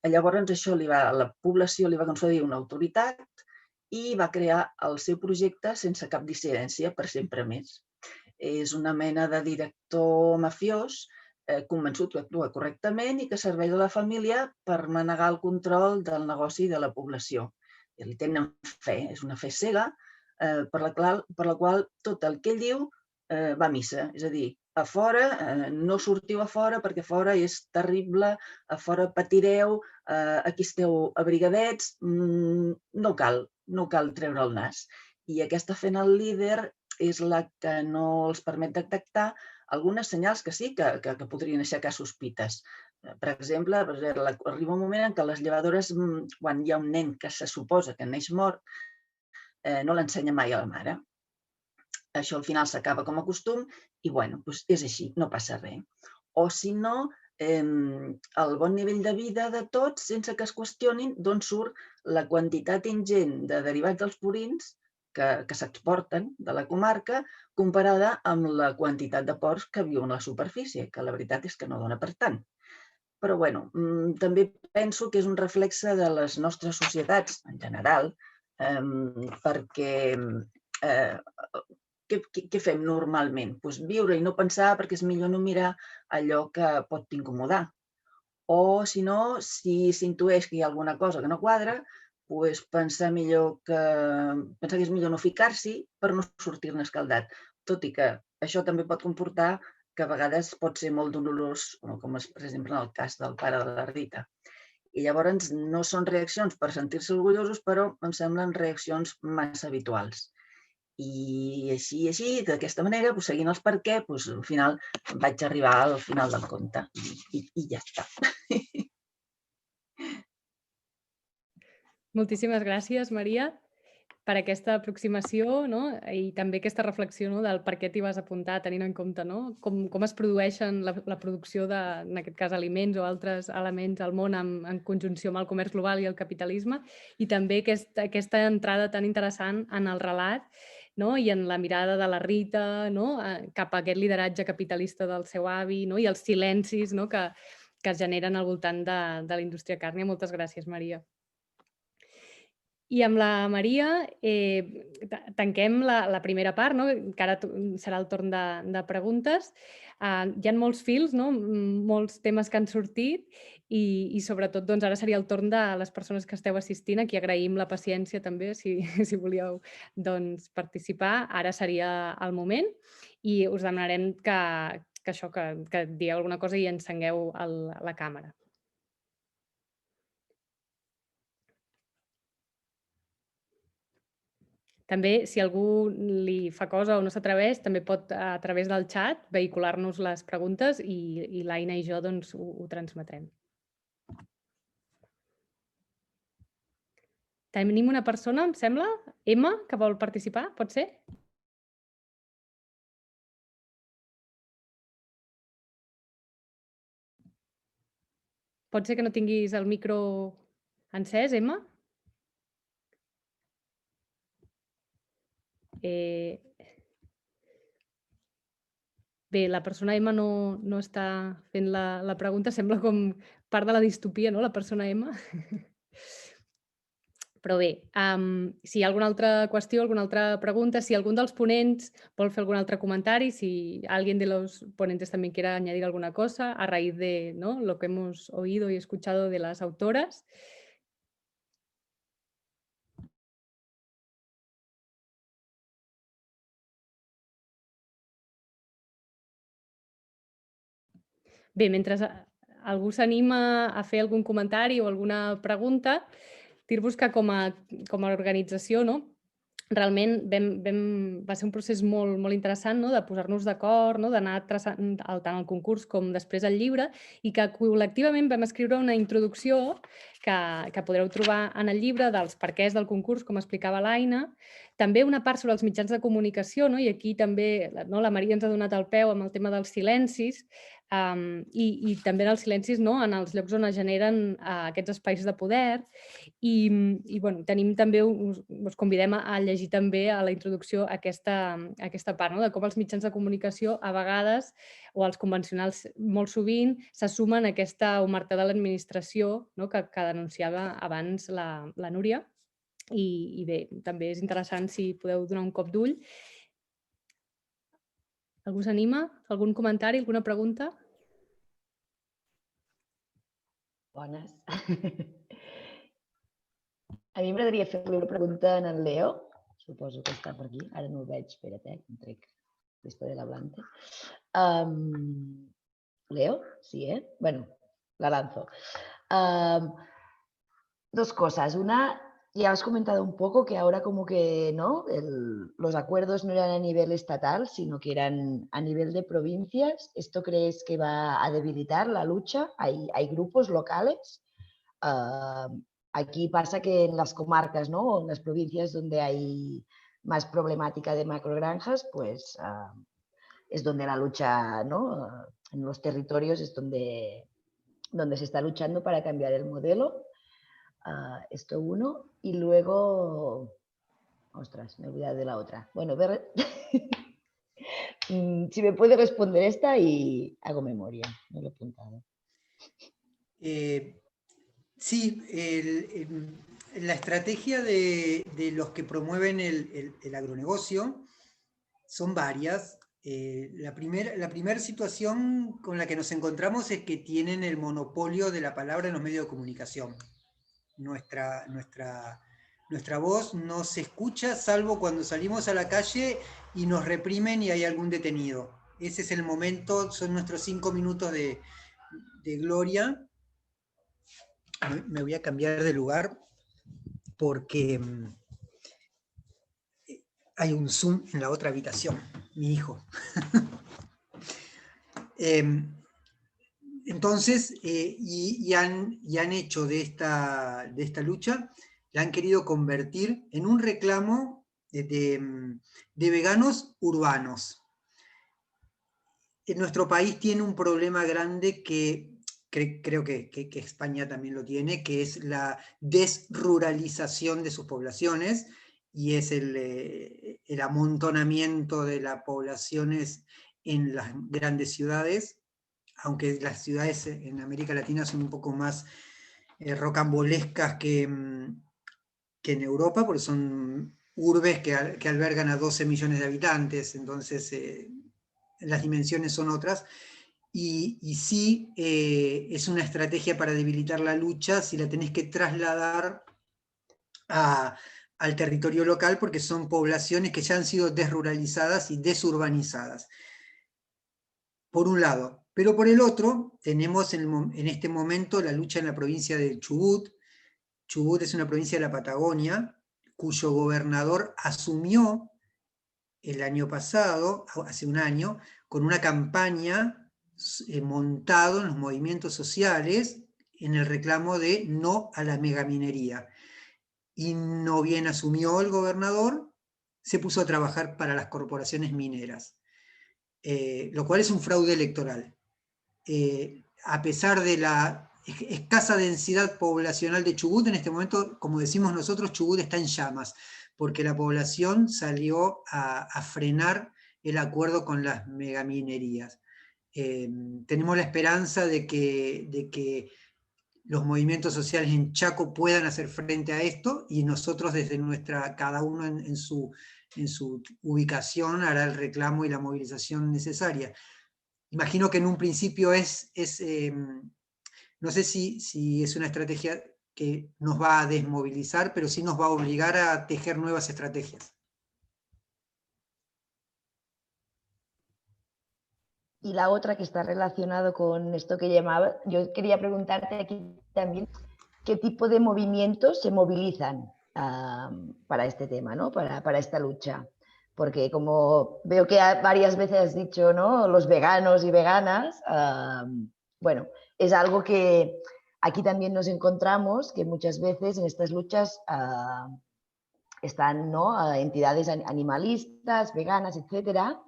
Llavors, la població li va concedir una autoritat i va crear el seu projecte sense cap dissidència per sempre més. És una mena de director mafiós convençut que actua correctament i que serveix a la família per manegar el control del negoci de la població. I li tenen fe, és una fe cega, per la qual tot el que ell diu va a missa. És a dir, a fora, no sortiu a fora perquè a fora és terrible, a fora patireu, aquí esteu abrigadets, no cal treure el nas. I aquesta fe en el líder és la que no els permet detectar algunes senyals que sí que podrien aixecar sospites. Per exemple, arriba un moment en què les llevadores, quan hi ha un nen que se suposa que neix mort, no l'ensenya mai a la mare. Això al final s'acaba com a costum i, és així, no passa res. O si no, el bon nivell de vida de tots sense que es qüestionin d'on surt la quantitat ingent de derivats dels purins que s'exporten de la comarca comparada amb la quantitat de porcs que viuen a la superfície, que la veritat és que no dona per tant. Però també penso que és un reflexe de les nostres societats en general, perquè què fem normalment? Viure i no pensar perquè és millor no mirar allò que pot incomodar. O, si no, si s'intueix que hi ha alguna cosa que no quadra, pensar que és millor no ficar-s'hi per no sortir-ne escaldat. Tot i que això també pot comportar que a vegades pot ser molt dolorós, com és, per exemple, en el cas del pare de la Rita. I llavors no són reaccions per sentir-se orgullosos, però em semblen reaccions massa habituals. I així, d'aquesta manera, seguint els per què, al final vaig arribar al final del conte i ja està. Moltíssimes gràcies, Maria, per aquesta aproximació i també aquesta reflexió del per què t'hi vas apuntar, tenint en compte com es produeixen la producció de, en aquest cas, aliments o altres elements al món en conjunció amb el comerç global i el capitalisme, i també aquesta entrada tan interessant en el relat i en la mirada de la Rita cap a aquest lideratge capitalista del seu avi i els silencis que es generen al voltant de la indústria càrnia. Moltes gràcies, Maria. I amb la Maria tanquem la primera part, que ara serà el torn de preguntes. Hi ha molts fils, molts temes que han sortit i sobretot ara seria el torn de les persones que esteu assistint, a qui agraïm la paciència també, si volíeu participar. Ara seria el moment i us demanarem que digueu alguna cosa i encengueu la càmera. També, si algú li fa cosa o no s'atreveix, també pot, a través del xat, vehicular-nos les preguntes i l'Aina i jo ho transmetrem. Tenim una persona, em sembla, Emma, que vol participar, pot ser? Pot ser que no tinguis el micro encès, Emma? Bé, la persona Emma no està fent la pregunta, sembla com part de la distopia, la persona Emma. Però bé, si hi ha alguna altra qüestió, alguna altra pregunta, si algun dels ponents vol fer algun altre comentari, si alguien de los ponentes también quiere añadir alguna cosa a raíz de lo que hemos oído y escuchado de las autoras. Bé, mentre algú s'anima a fer algun comentari o alguna pregunta, dir-vos que com a organització, no? Realment va ser un procés molt interessant, no? De posar-nos d'acord, no? D'anar traçant tant el concurs com després el llibre, i que col·lectivament vam escriure una introducció que podreu trobar en el llibre dels perquès del concurs, com explicava l'Aina, també una part sobre els mitjans de comunicació, no? I aquí també la Maria ens ha donat el peu amb el tema dels silencis, i també en els silencis, no? En els llocs on es generen aquests espais de poder. I bueno, tenim també, us convidem a llegir també a la introducció aquesta part, no? De com els mitjans de comunicació a vegades, o els convencionals molt sovint, se sumen a aquesta omertà de l'administració, no? que denunciava abans la Núria. I bé, també és interessant si podeu donar un cop d'ull. Algú s'anima? Algun comentari, alguna pregunta? Bones. A mi m'agradaria fer-li una pregunta en el Leo. Suposo que està per aquí. Ara no el veig. Espera't, em trec l'història d'adelante. Leo? Sí, ¿eh? Bueno, la lanzo. Dos cosas. Una, ya has comentado un poco que ahora como que no, los acuerdos no eran a nivel estatal, sino que eran a nivel de provincias. ¿Esto crees que va a debilitar la lucha? ¿Hay grupos locales? Aquí pasa que en las comarcas, ¿no? En las provincias donde hay más problemática de macrogranjas, pues es donde la lucha, ¿no? En los territorios es donde se está luchando para cambiar el modelo. Esto uno. Y luego... Ostras, me he olvidado de la otra. Bueno, si me puede responder esta y hago memoria. No lo he apuntado. Sí, la estrategia de los que promueven el agronegocio son varias. La primera situación con la que nos encontramos es que tienen el monopolio de la palabra en los medios de comunicación. Nuestra voz no se escucha salvo cuando salimos a la calle y nos reprimen y hay algún detenido. Ese es el momento, son nuestros 5 minutos de gloria. Me voy a cambiar de lugar porque hay un Zoom en la otra habitación, mi hijo. Entonces, y han hecho de esta lucha, la han querido convertir en un reclamo de veganos urbanos. En nuestro país tiene un problema grande que creo que España también lo tiene, que es la desruralización de sus poblaciones, y es el amontonamiento de las poblaciones en las grandes ciudades, aunque las ciudades en América Latina son un poco más rocambolescas que en Europa, porque son urbes que albergan a 12 millones de habitantes, entonces las dimensiones son otras. Y sí, es una estrategia para debilitar la lucha si la tenés que trasladar al territorio local, porque son poblaciones que ya han sido desruralizadas y desurbanizadas. Por un lado. Pero por el otro, tenemos en este momento la lucha en la provincia de Chubut. Chubut es una provincia de la Patagonia, cuyo gobernador asumió el año pasado, hace un año, con una campaña montado en los movimientos sociales en el reclamo de no a la megaminería. Y no bien asumió el gobernador, se puso a trabajar para las corporaciones mineras, lo cual es un fraude electoral. A pesar de la escasa densidad poblacional de Chubut, en este momento, como decimos nosotros, Chubut está en llamas, porque la población salió a frenar el acuerdo con las megaminerías. Tenemos la esperanza de que los movimientos sociales en Chaco puedan hacer frente a esto, y nosotros desde cada uno en su ubicación hará el reclamo y la movilización necesaria. Imagino que en un principio no sé si es una estrategia que nos va a desmovilizar, pero sí nos va a obligar a tejer nuevas estrategias. Y la otra que está relacionado con esto que llamaba, yo quería preguntarte aquí también, qué tipo de movimientos se movilizan para este tema, ¿no? Para esta lucha. Porque como veo que varias veces has dicho, ¿no? Los veganos y veganas, bueno, es algo que aquí también nos encontramos, que muchas veces en estas luchas están, ¿no? Entidades animalistas, veganas, etcétera,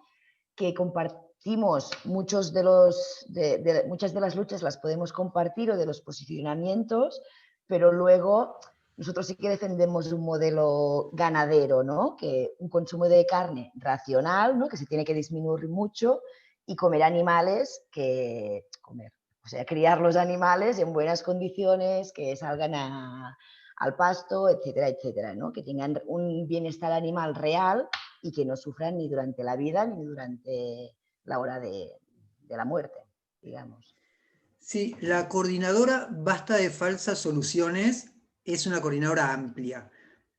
que compartimos muchas de las luchas las podemos compartir o de los posicionamientos, pero luego nosotros sí que defendemos un modelo ganadero, ¿no? Que un consumo de carne racional, ¿no? Que se tiene que disminuir mucho, y comer animales o sea, criar los animales en buenas condiciones, que salgan al pasto, etcétera, etcétera, ¿no? Que tengan un bienestar animal real y que no sufran ni durante la vida ni durante la hora de la muerte, digamos. Sí, la coordinadora Basta de Falsas Soluciones es una coordinadora amplia.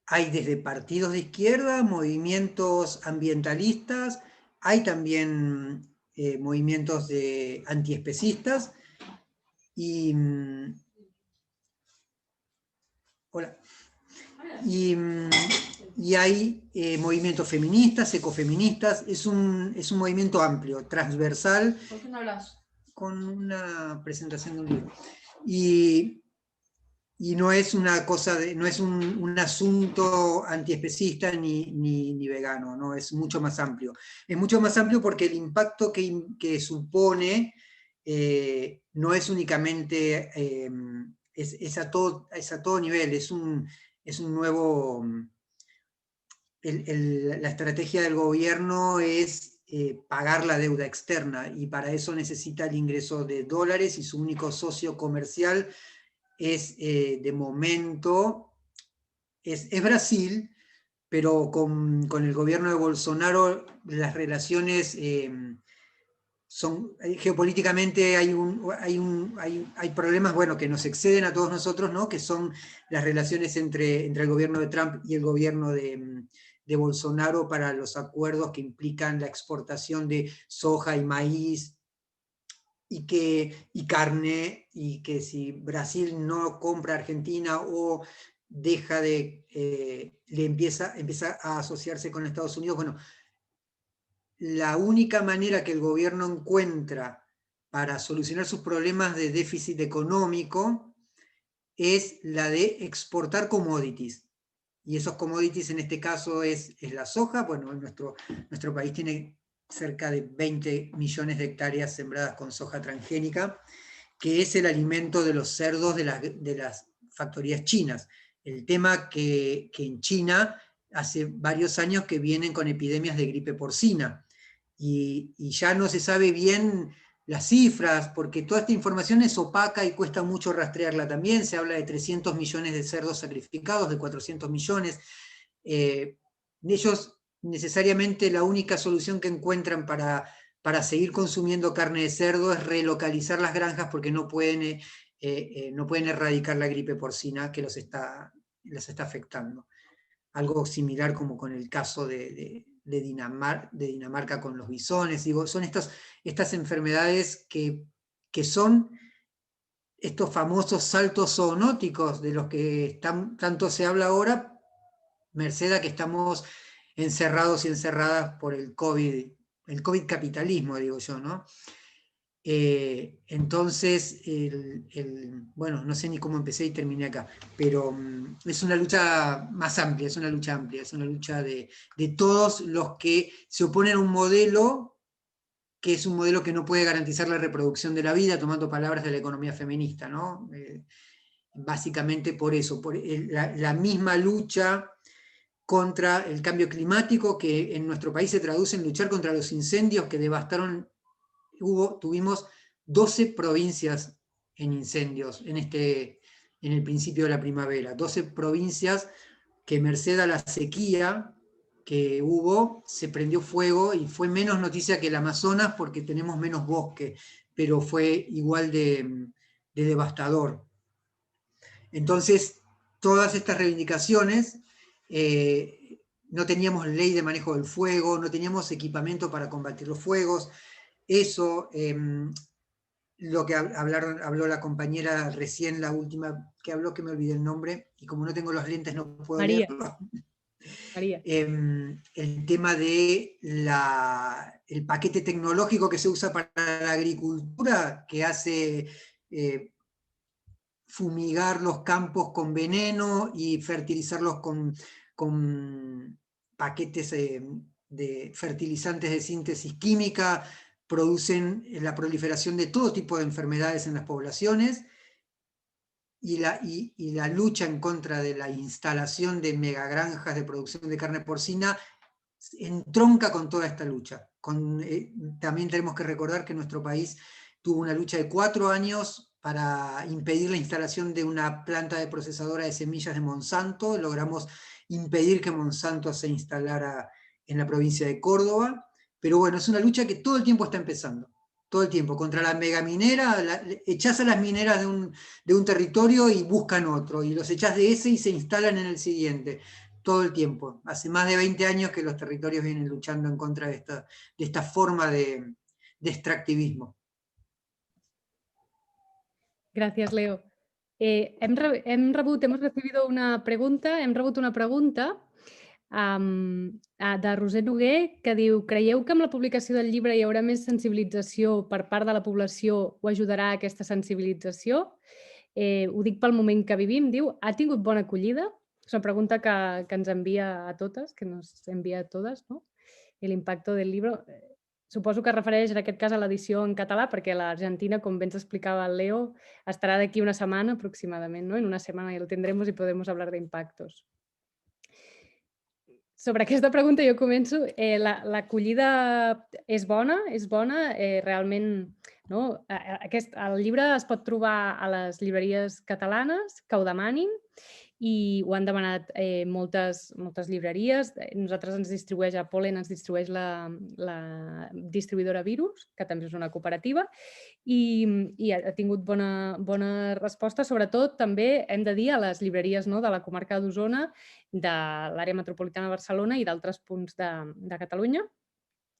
Hay desde partidos de izquierda, movimientos ambientalistas, hay también movimientos de antiespecistas y, hola, y hay movimientos feministas, ecofeministas. Es un movimiento amplio, transversal. ¿Por qué no hablas? Con una presentación de un libro. Y no es una cosa no es un asunto antiespecista ni vegano, ¿no? Es mucho más amplio. Es mucho más amplio porque el impacto que supone no es únicamente, es a todo nivel, es un nuevo, la estrategia del gobierno es pagar la deuda externa, y para eso necesita el ingreso de dólares, y su único socio comercial es, de momento, es Brasil, pero con el gobierno de Bolsonaro las relaciones son, geopolíticamente hay problemas, bueno, que nos exceden a todos nosotros, ¿no? Que son las relaciones entre el gobierno de Trump y el gobierno de Bolsonaro para los acuerdos que implican la exportación de soja y maíz y carne, y que si Brasil no compra a Argentina o deja empieza a asociarse con Estados Unidos, bueno, la única manera que el gobierno encuentra para solucionar sus problemas de déficit económico es la de exportar commodities. Y esos commodities en este caso es la soja. Bueno, nuestro país tiene cerca de 20 millones de hectáreas sembradas con soja transgénica, que es el alimento de los cerdos de las factorías chinas. El tema que en China hace varios años que vienen con epidemias de gripe porcina, y ya no se sabe bien las cifras, porque toda esta información es opaca y cuesta mucho rastrearla también. Se habla de 300 millones de cerdos sacrificados, de 400 millones. Ellos necesariamente la única solución que encuentran para seguir consumiendo carne de cerdo es relocalizar las granjas, porque no pueden erradicar la gripe porcina que los está afectando. Algo similar como con el caso de Dinamarca con los bisones. Digo, son estas enfermedades que son estos famosos saltos zoonóticos de los que tanto se habla ahora, merced a que estamos encerrados y encerradas por el COVID capitalismo, digo yo, ¿no? Entonces, bueno, no sé ni cómo empecé y terminé acá, pero es una lucha más amplia, es una lucha amplia, es una lucha de todos los que se oponen a un modelo que es un modelo que no puede garantizar la reproducción de la vida, tomando palabras de la economía feminista, ¿no? Básicamente por eso, por la misma lucha contra el cambio climático, que en nuestro país se traduce en luchar contra los incendios que devastaron. Tuvimos 12 provincias en incendios en el principio de la primavera, 12 provincias que, merced a la sequía que hubo, se prendió fuego, y fue menos noticia que el Amazonas porque tenemos menos bosque, pero fue igual de devastador. Entonces, todas estas reivindicaciones, no teníamos ley de manejo del fuego, no teníamos equipamiento para combatir los fuegos. Eso, lo que habló la compañera recién, la última que habló, que me olvidé el nombre, y como no tengo los lentes no puedo María. leerlo. María. El tema de el paquete tecnológico que se usa para la agricultura, que hace fumigar los campos con veneno y fertilizarlos con paquetes de fertilizantes de síntesis química, producen la proliferación de todo tipo de enfermedades en las poblaciones, y la lucha en contra de la instalación de megagranjas de producción de carne porcina entronca con toda esta lucha. También tenemos que recordar que nuestro país tuvo una lucha de 4 años para impedir la instalación de una planta de procesadora de semillas de Monsanto. Logramos impedir que Monsanto se instalara en la provincia de Córdoba, pero bueno, es una lucha que todo el tiempo está empezando. Todo el tiempo, contra la megaminera, echás a las mineras de un territorio y buscan otro, y los echás de ese y se instalan en el siguiente, todo el tiempo. Hace más de 20 años que los territorios vienen luchando en contra de esta forma de extractivismo. Gracias, Leo. Hemos recibido una pregunta, de Roser Noguer, que diu: creieu que amb la publicació del llibre hi haurà més sensibilització per part de la població o ajudarà a aquesta sensibilització? Ho dic pel moment que vivim, diu. Ha tingut bona acollida? És una pregunta que ens envia a totes, que nos envia a totes, ¿no? L'impacte del llibre. Suposo que es refereix en aquest cas a l'edició en català, perquè l'Argentina, com bé ens explicava el Leo, estarà d'aquí una setmana aproximadament, ¿no? En una semana ya lo tendremos y podemos hablar de impactos. Sobre aquesta pregunta jo començo. L'acollida és bona, realment, no? El llibre es pot trobar a les llibreries catalanes, que ho demanin, i ho han demanat moltes llibreries. Nosaltres ens distribueix, a Pollen ens distribueix la distribuïdora Virus, que també és una cooperativa, i ha tingut bona resposta. Sobretot també hem de dir a les llibreries, no, de la comarca d'Osona, de l'àrea metropolitana de Barcelona i d'altres punts de Catalunya.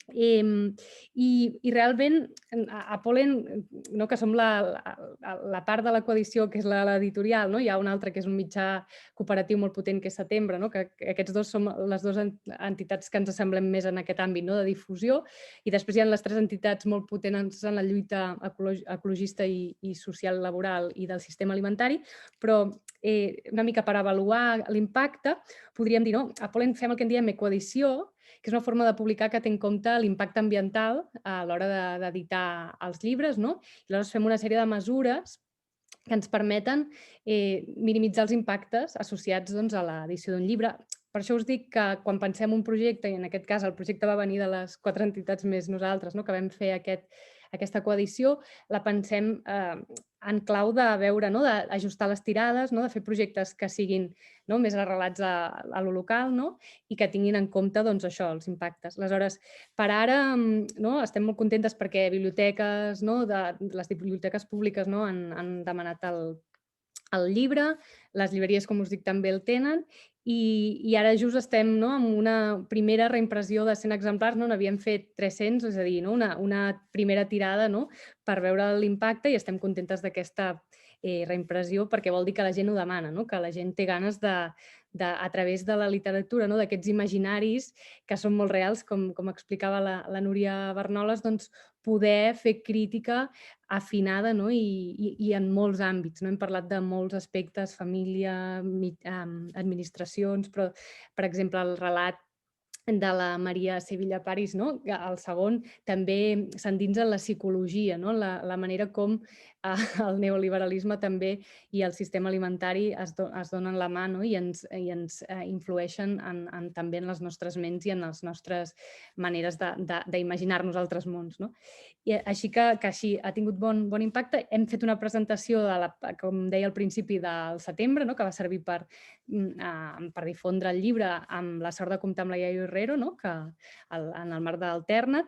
I realment a Pollen, no, que som la part de la coedició que és l'editorial, no? Hi ha un altre que és un mitjà cooperatiu molt potent que és Setembre, no? Que aquests dos som les dues entitats que ens assemblem més en aquest àmbit, no? De difusió, i després hi ha les 3 entitats molt potents en la lluita ecologista i social laboral i del sistema alimentari, però una mica per avaluar l'impacte podríem dir, no? A Pollen fem el que en diem ecoedició, que és una forma de publicar que té en compte l'impacte ambiental a l'hora d'editar els llibres, no? I llavors fem una sèrie de mesures que ens permeten minimitzar els impactes associats, doncs, a l'edició d'un llibre. Per això us dic que quan pensem un projecte, i en aquest cas el projecte va venir de les 4 entitats més nosaltres, no? Que vam fer aquesta coedició, la pensem en clau de veure, no? D'ajustar les tirades, no? De fer projectes que siguin, no? Més arrelats a lo local, no? I que tinguin en compte, doncs, això, els impactes. Aleshores, per ara, no? Estem molt contentes perquè biblioteques, no? Les biblioteques públiques, no? Han demanat el llibre, les llibreries, com us dic, també el tenen, i ara just estem, no, amb una primera reimpressió de 100 exemplars, no? N'havíem fet 300, és a dir, no? Una primera tirada, no? Per veure l'impacte, i estem contentes d'aquesta reimpressió perquè vol dir que la gent ho demana, no? Que la gent té ganes a través de la literatura, no? D'aquests imaginaris que són molt reals, com explicava la Núria Bernoles, doncs poder fer crítica afinada, no? I en molts àmbits. No? Hem parlat de molts aspectes, família, administracions, però, per exemple, el relat de la Maria Sevilla Paris, no? El segon també s'endinsa en la psicologia, no? La manera com el neoliberalisme també i el sistema alimentari es donen la mà, no? I ens influeixen també en les nostres ments i en les nostres maneres d'imaginar-nos altres mons. No? I així que així ha tingut bon impacte. Hem fet una presentació, com deia al principi, del setembre, no? Que va servir per difondre el llibre, amb la sort de comptar amb la Iaio Herrero, no? Que en el marc d'Alternat,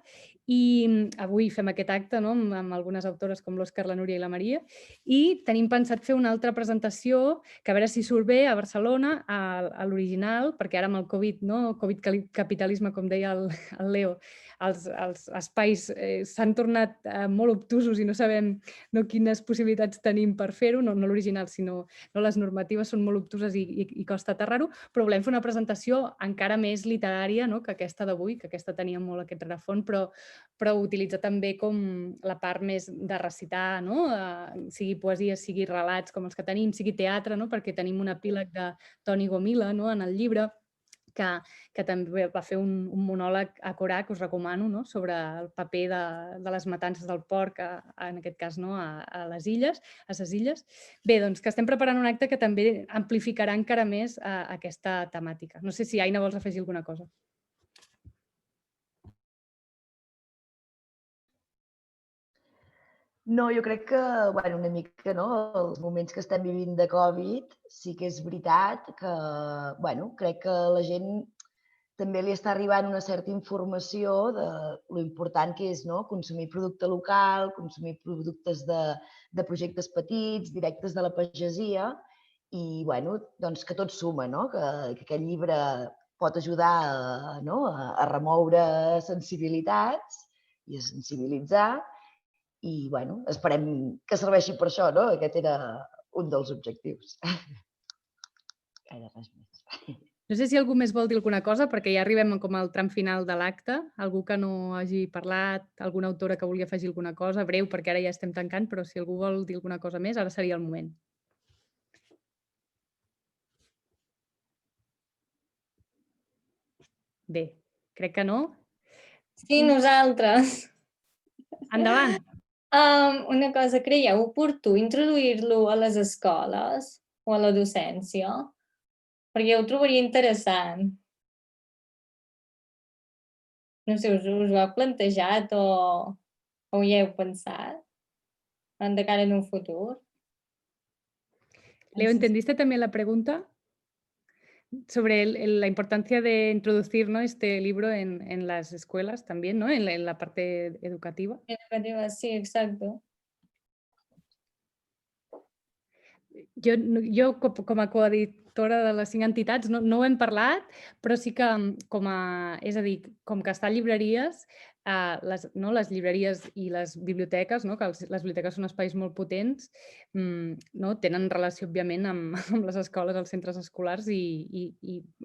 i avui fem aquest acte, no? Amb algunes autores com l'Òscar, la Núria i la Maria, i tenim pensat fer una altra presentació que a veure si surt bé a Barcelona, a l'original, perquè ara amb el Covid, no? Covid capitalisme, com deia el Leo, els espais s'han tornat molt obtusos i no sabem quines possibilitats tenim per fer-ho, no l'original, sinó les normatives són molt obtuses i costa aterrar-ho, però volem fer una presentació encara més literària que aquesta d'avui, que aquesta tenia molt aquest rerefons, però utilitzar també com la part més de recitar, sigui poesia, sigui relats com els que tenim, sigui teatre, perquè tenim un epíleg de Toni Gomila en el llibre, que també va fer un monòleg a Corà, que us recomano, sobre el paper de les matances del porc, en aquest cas a les illes, a ses illes. Bé, doncs que estem preparant un acte que també amplificarà encara més aquesta temàtica. No sé si Aina vols afegir alguna cosa. No, jo crec que, una mica, els moments que estem vivint de Covid, sí que és veritat que, crec que la gent també li està arribant una certa informació de lo important que és consumir producte local, consumir productes de projectes petits, directes de la pagesia, i doncs que tot suma, que aquest llibre pot ajudar a remoure sensibilitats i a sensibilitzar, i esperem que serveixi per això, Aquest era un dels objectius. Res més. No sé si algú més vol dir alguna cosa, perquè ja arribem com al tram final de l'acte. Algú que no hagi parlat, alguna autora que vulgui afegir alguna cosa, breu, perquè ara ja estem tancant, però si algú vol dir alguna cosa més, ara seria el moment. Bé, crec que no. Sí, nosaltres. Endavant. Una cosa, creieu oportú introduir-lo a les escoles o a la docència? Perquè ho trobaria interessant. No sé, us ho heu plantejat o hi heu pensat? De cara en un futur. Leo, ¿entendiste también la pregunta? Sobre la importancia de introducir este libro en las escuelas también, en la parte educativa. Educativa, sí, exacto. Jo com a coeditora de les 5 entitats no ho hem parlat, però sí que és a dir, com que està a llibreries, les llibreries i les biblioteques, que les biblioteques són espais molt potents, tenen relació, òbviament, amb les escoles, els centres escolars, i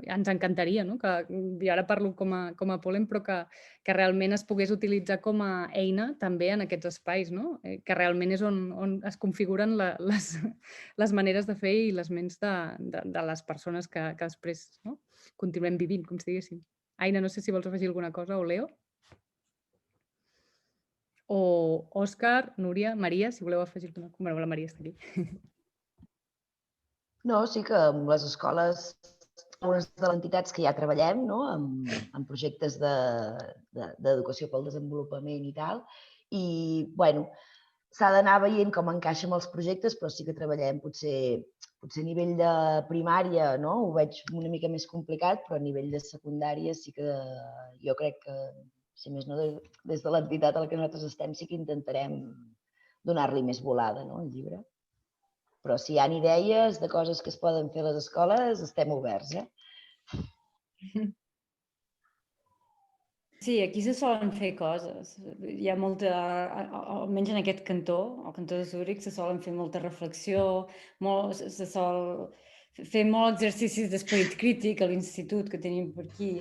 ens encantaria, que jo ara parlo com a Pollen, però que realment es pogués utilitzar com a eina també en aquests espais, que realment és on es configuren les maneres de fer i les ments de les persones que després continuem vivint, com si diguéssim. Aina, no sé si vols afegir alguna cosa, o Leo? O Òscar, Núria, Maria, si voleu afegir alguna cosa. Bueno, la Maria està aquí. No, sí que amb les escoles, algunes de les entitats que ja treballem en projectes d'educació pel desenvolupament i tal, i s'ha d'anar veient com encaixa amb els projectes, però sí que treballem potser a nivell de primària, ho veig una mica més complicat, però a nivell de secundària sí que jo crec que, si més no, des de l'entitat a la que nosaltres estem sí que intentarem donar-li més volada al llibre. Però si hi ha idees de coses que es poden fer a les escoles, estem oberts, Sí, aquí se solen fer coses. Hi ha molta, almenys en aquest cantó, el cantó de Zúrich, se solen fer molta reflexió, se sol fer molt exercicis d'esperit crític a l'institut que tenim per aquí.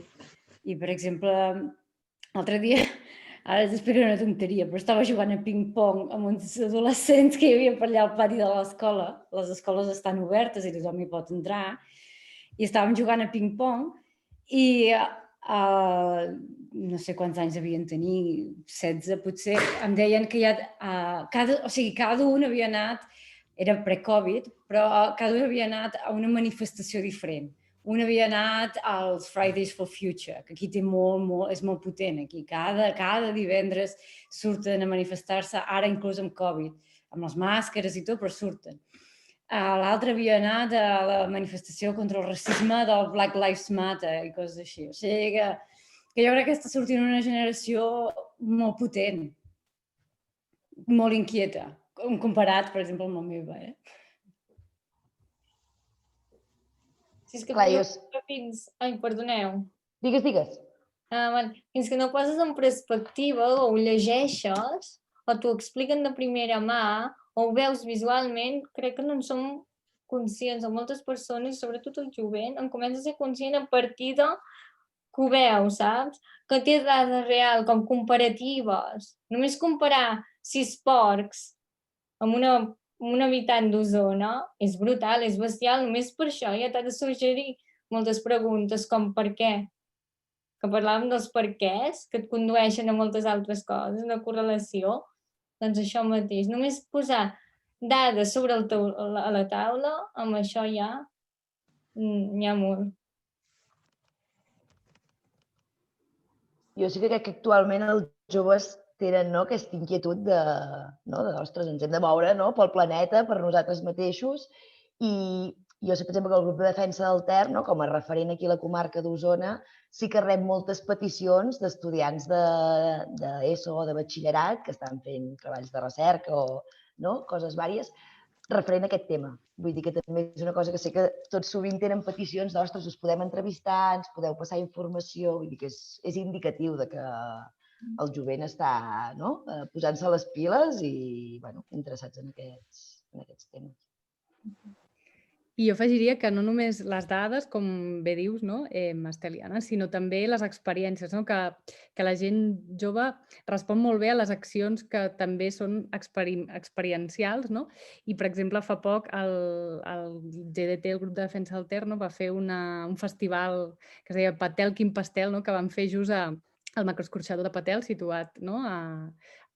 I, per exemple, l'altre dia, ara t'explicaré una tonteria, però estava jugant a ping-pong amb uns adolescents que hi havia per allà al pati de l'escola. Les escoles estan obertes i tothom hi pot entrar. I estàvem jugant a ping-pong i no sé quants anys devien tenir, 16 potser, em deien que cada un havia anat, era pre-Covid, però cada un havia anat a una manifestació diferent. Un havia anat als Fridays for Future, que aquí és molt potent. Aquí cada divendres surten a manifestar-se, ara inclús amb Covid, amb les màscares i tot, però surten. L'altre havia anat a la manifestació contra el racisme del Black Lives Matter i coses així. O sigui que jo crec que està sortint una generació molt potent, molt inquieta, comparat, per exemple, amb la meva. Si és que fins... Ai, perdoneu. Digues. Fins que no poses en perspectiva o ho llegeixes o t'ho expliquen de primera mà o ho veus visualment, crec que no en som conscients. O moltes persones, sobretot el jovent, en comença a ser conscient a partir de que ho veus, saps? Que té dades reals, com comparatives. Només comparar 6 porcs amb un habitant d'Osona és brutal, és bestial. Només per això ja t'ha de suggerir moltes preguntes, com per què. Que parlàvem dels perquès, que et condueixen a moltes altres coses, una correlació. Doncs això mateix. Només posar dades sobre a la taula, amb això ja n'hi ha molt. Jo sí que crec que actualment els joves tenen aquesta inquietud de, ostres, ens hem de moure pel planeta, per nosaltres mateixos. I jo sé, per exemple, que el grup de defensa del Ter, com a referent aquí a la comarca d'Osona, sí que rep moltes peticions d'estudiants d'ESO o de batxillerat que estan fent treballs de recerca o coses vàries referent a aquest tema. Vull dir que també és una cosa que sé que tots sovint tenen peticions d'ostres, us podem entrevistar, ens podeu passar informació, vull dir que és indicatiu de que el jovent està posant-se les piles i interessats en aquests temes. I jo afegiria que no només les dades, com bé dius, Esteliana, sinó també les experiències, que la gent jove respon molt bé a les accions que també són experiencials. I, per exemple, fa poc el GDT, el grup de defensa del Ter, va fer un festival que es deia Patel Quin Pastel, que van fer just al macroescorxador de Patel, situat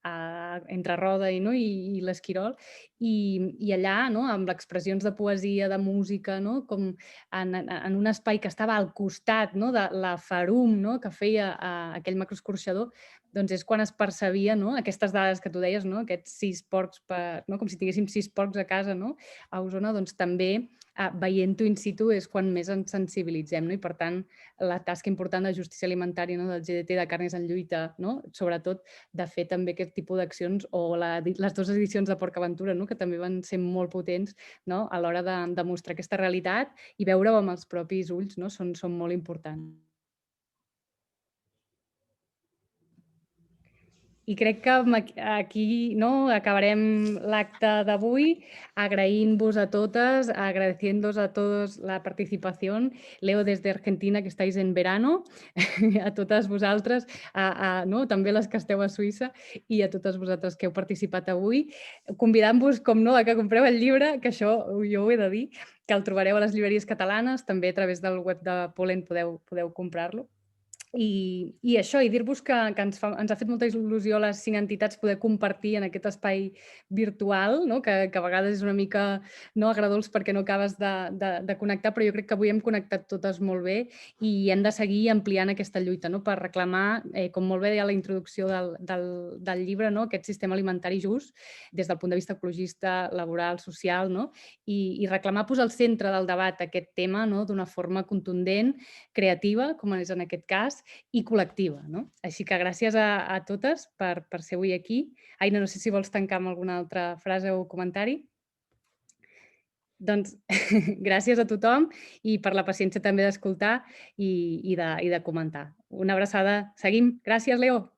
entre Roda i l'Esquirol, i allà, amb expressions de poesia, de música, com en un espai que estava al costat de la Farum, que feia aquell macroescorxador, doncs és quan es percebia aquestes dades que tu deies, aquests 6 porcs, com si tinguéssim 6 porcs a casa a Osona, doncs també veient-ho in situ és quan més ens sensibilitzem. I per tant, la tasca important de justícia alimentària del GDT de Carnes en Lluita, sobretot de fer també aquest tipus d'accions, o les 2 edicions de PorcAventura, que també van ser molt potents a l'hora de demostrar aquesta realitat i veure-ho amb els propis ulls, són molt importants. I crec que aquí acabarem l'acte d'avui agraint-vos a totes, agradeciendo a todos la participación. Leo desde Argentina, que estáis en verano, a totes vosaltres, també les que esteu a Suïssa, i a totes vosaltres que heu participat avui, convidant-vos, com no, a que compreu el llibre, que això jo ho he de dir, que el trobareu a les llibreries catalanes, també a través del web de Pollen podeu comprar-lo. I això, i dir-vos que ens ha fet molta il·lusió a les 5 entitats poder compartir en aquest espai virtual, que a vegades és una mica agradolç perquè no acabes de connectar, però jo crec que avui hem connectat totes molt bé i hem de seguir ampliant aquesta lluita per reclamar, com molt bé deia la introducció del llibre, aquest sistema alimentari just des del punt de vista ecologista, laboral, social, i reclamar posar al centre del debat aquest tema d'una forma contundent, creativa, com és en aquest cas, i col·lectiva. Així que gràcies a totes per ser avui aquí. Aina, no sé si vols tancar amb alguna altra frase o comentari. Doncs gràcies a tothom i per la paciència també d'escoltar i de comentar. Una abraçada. Seguim. Gràcies, Leo.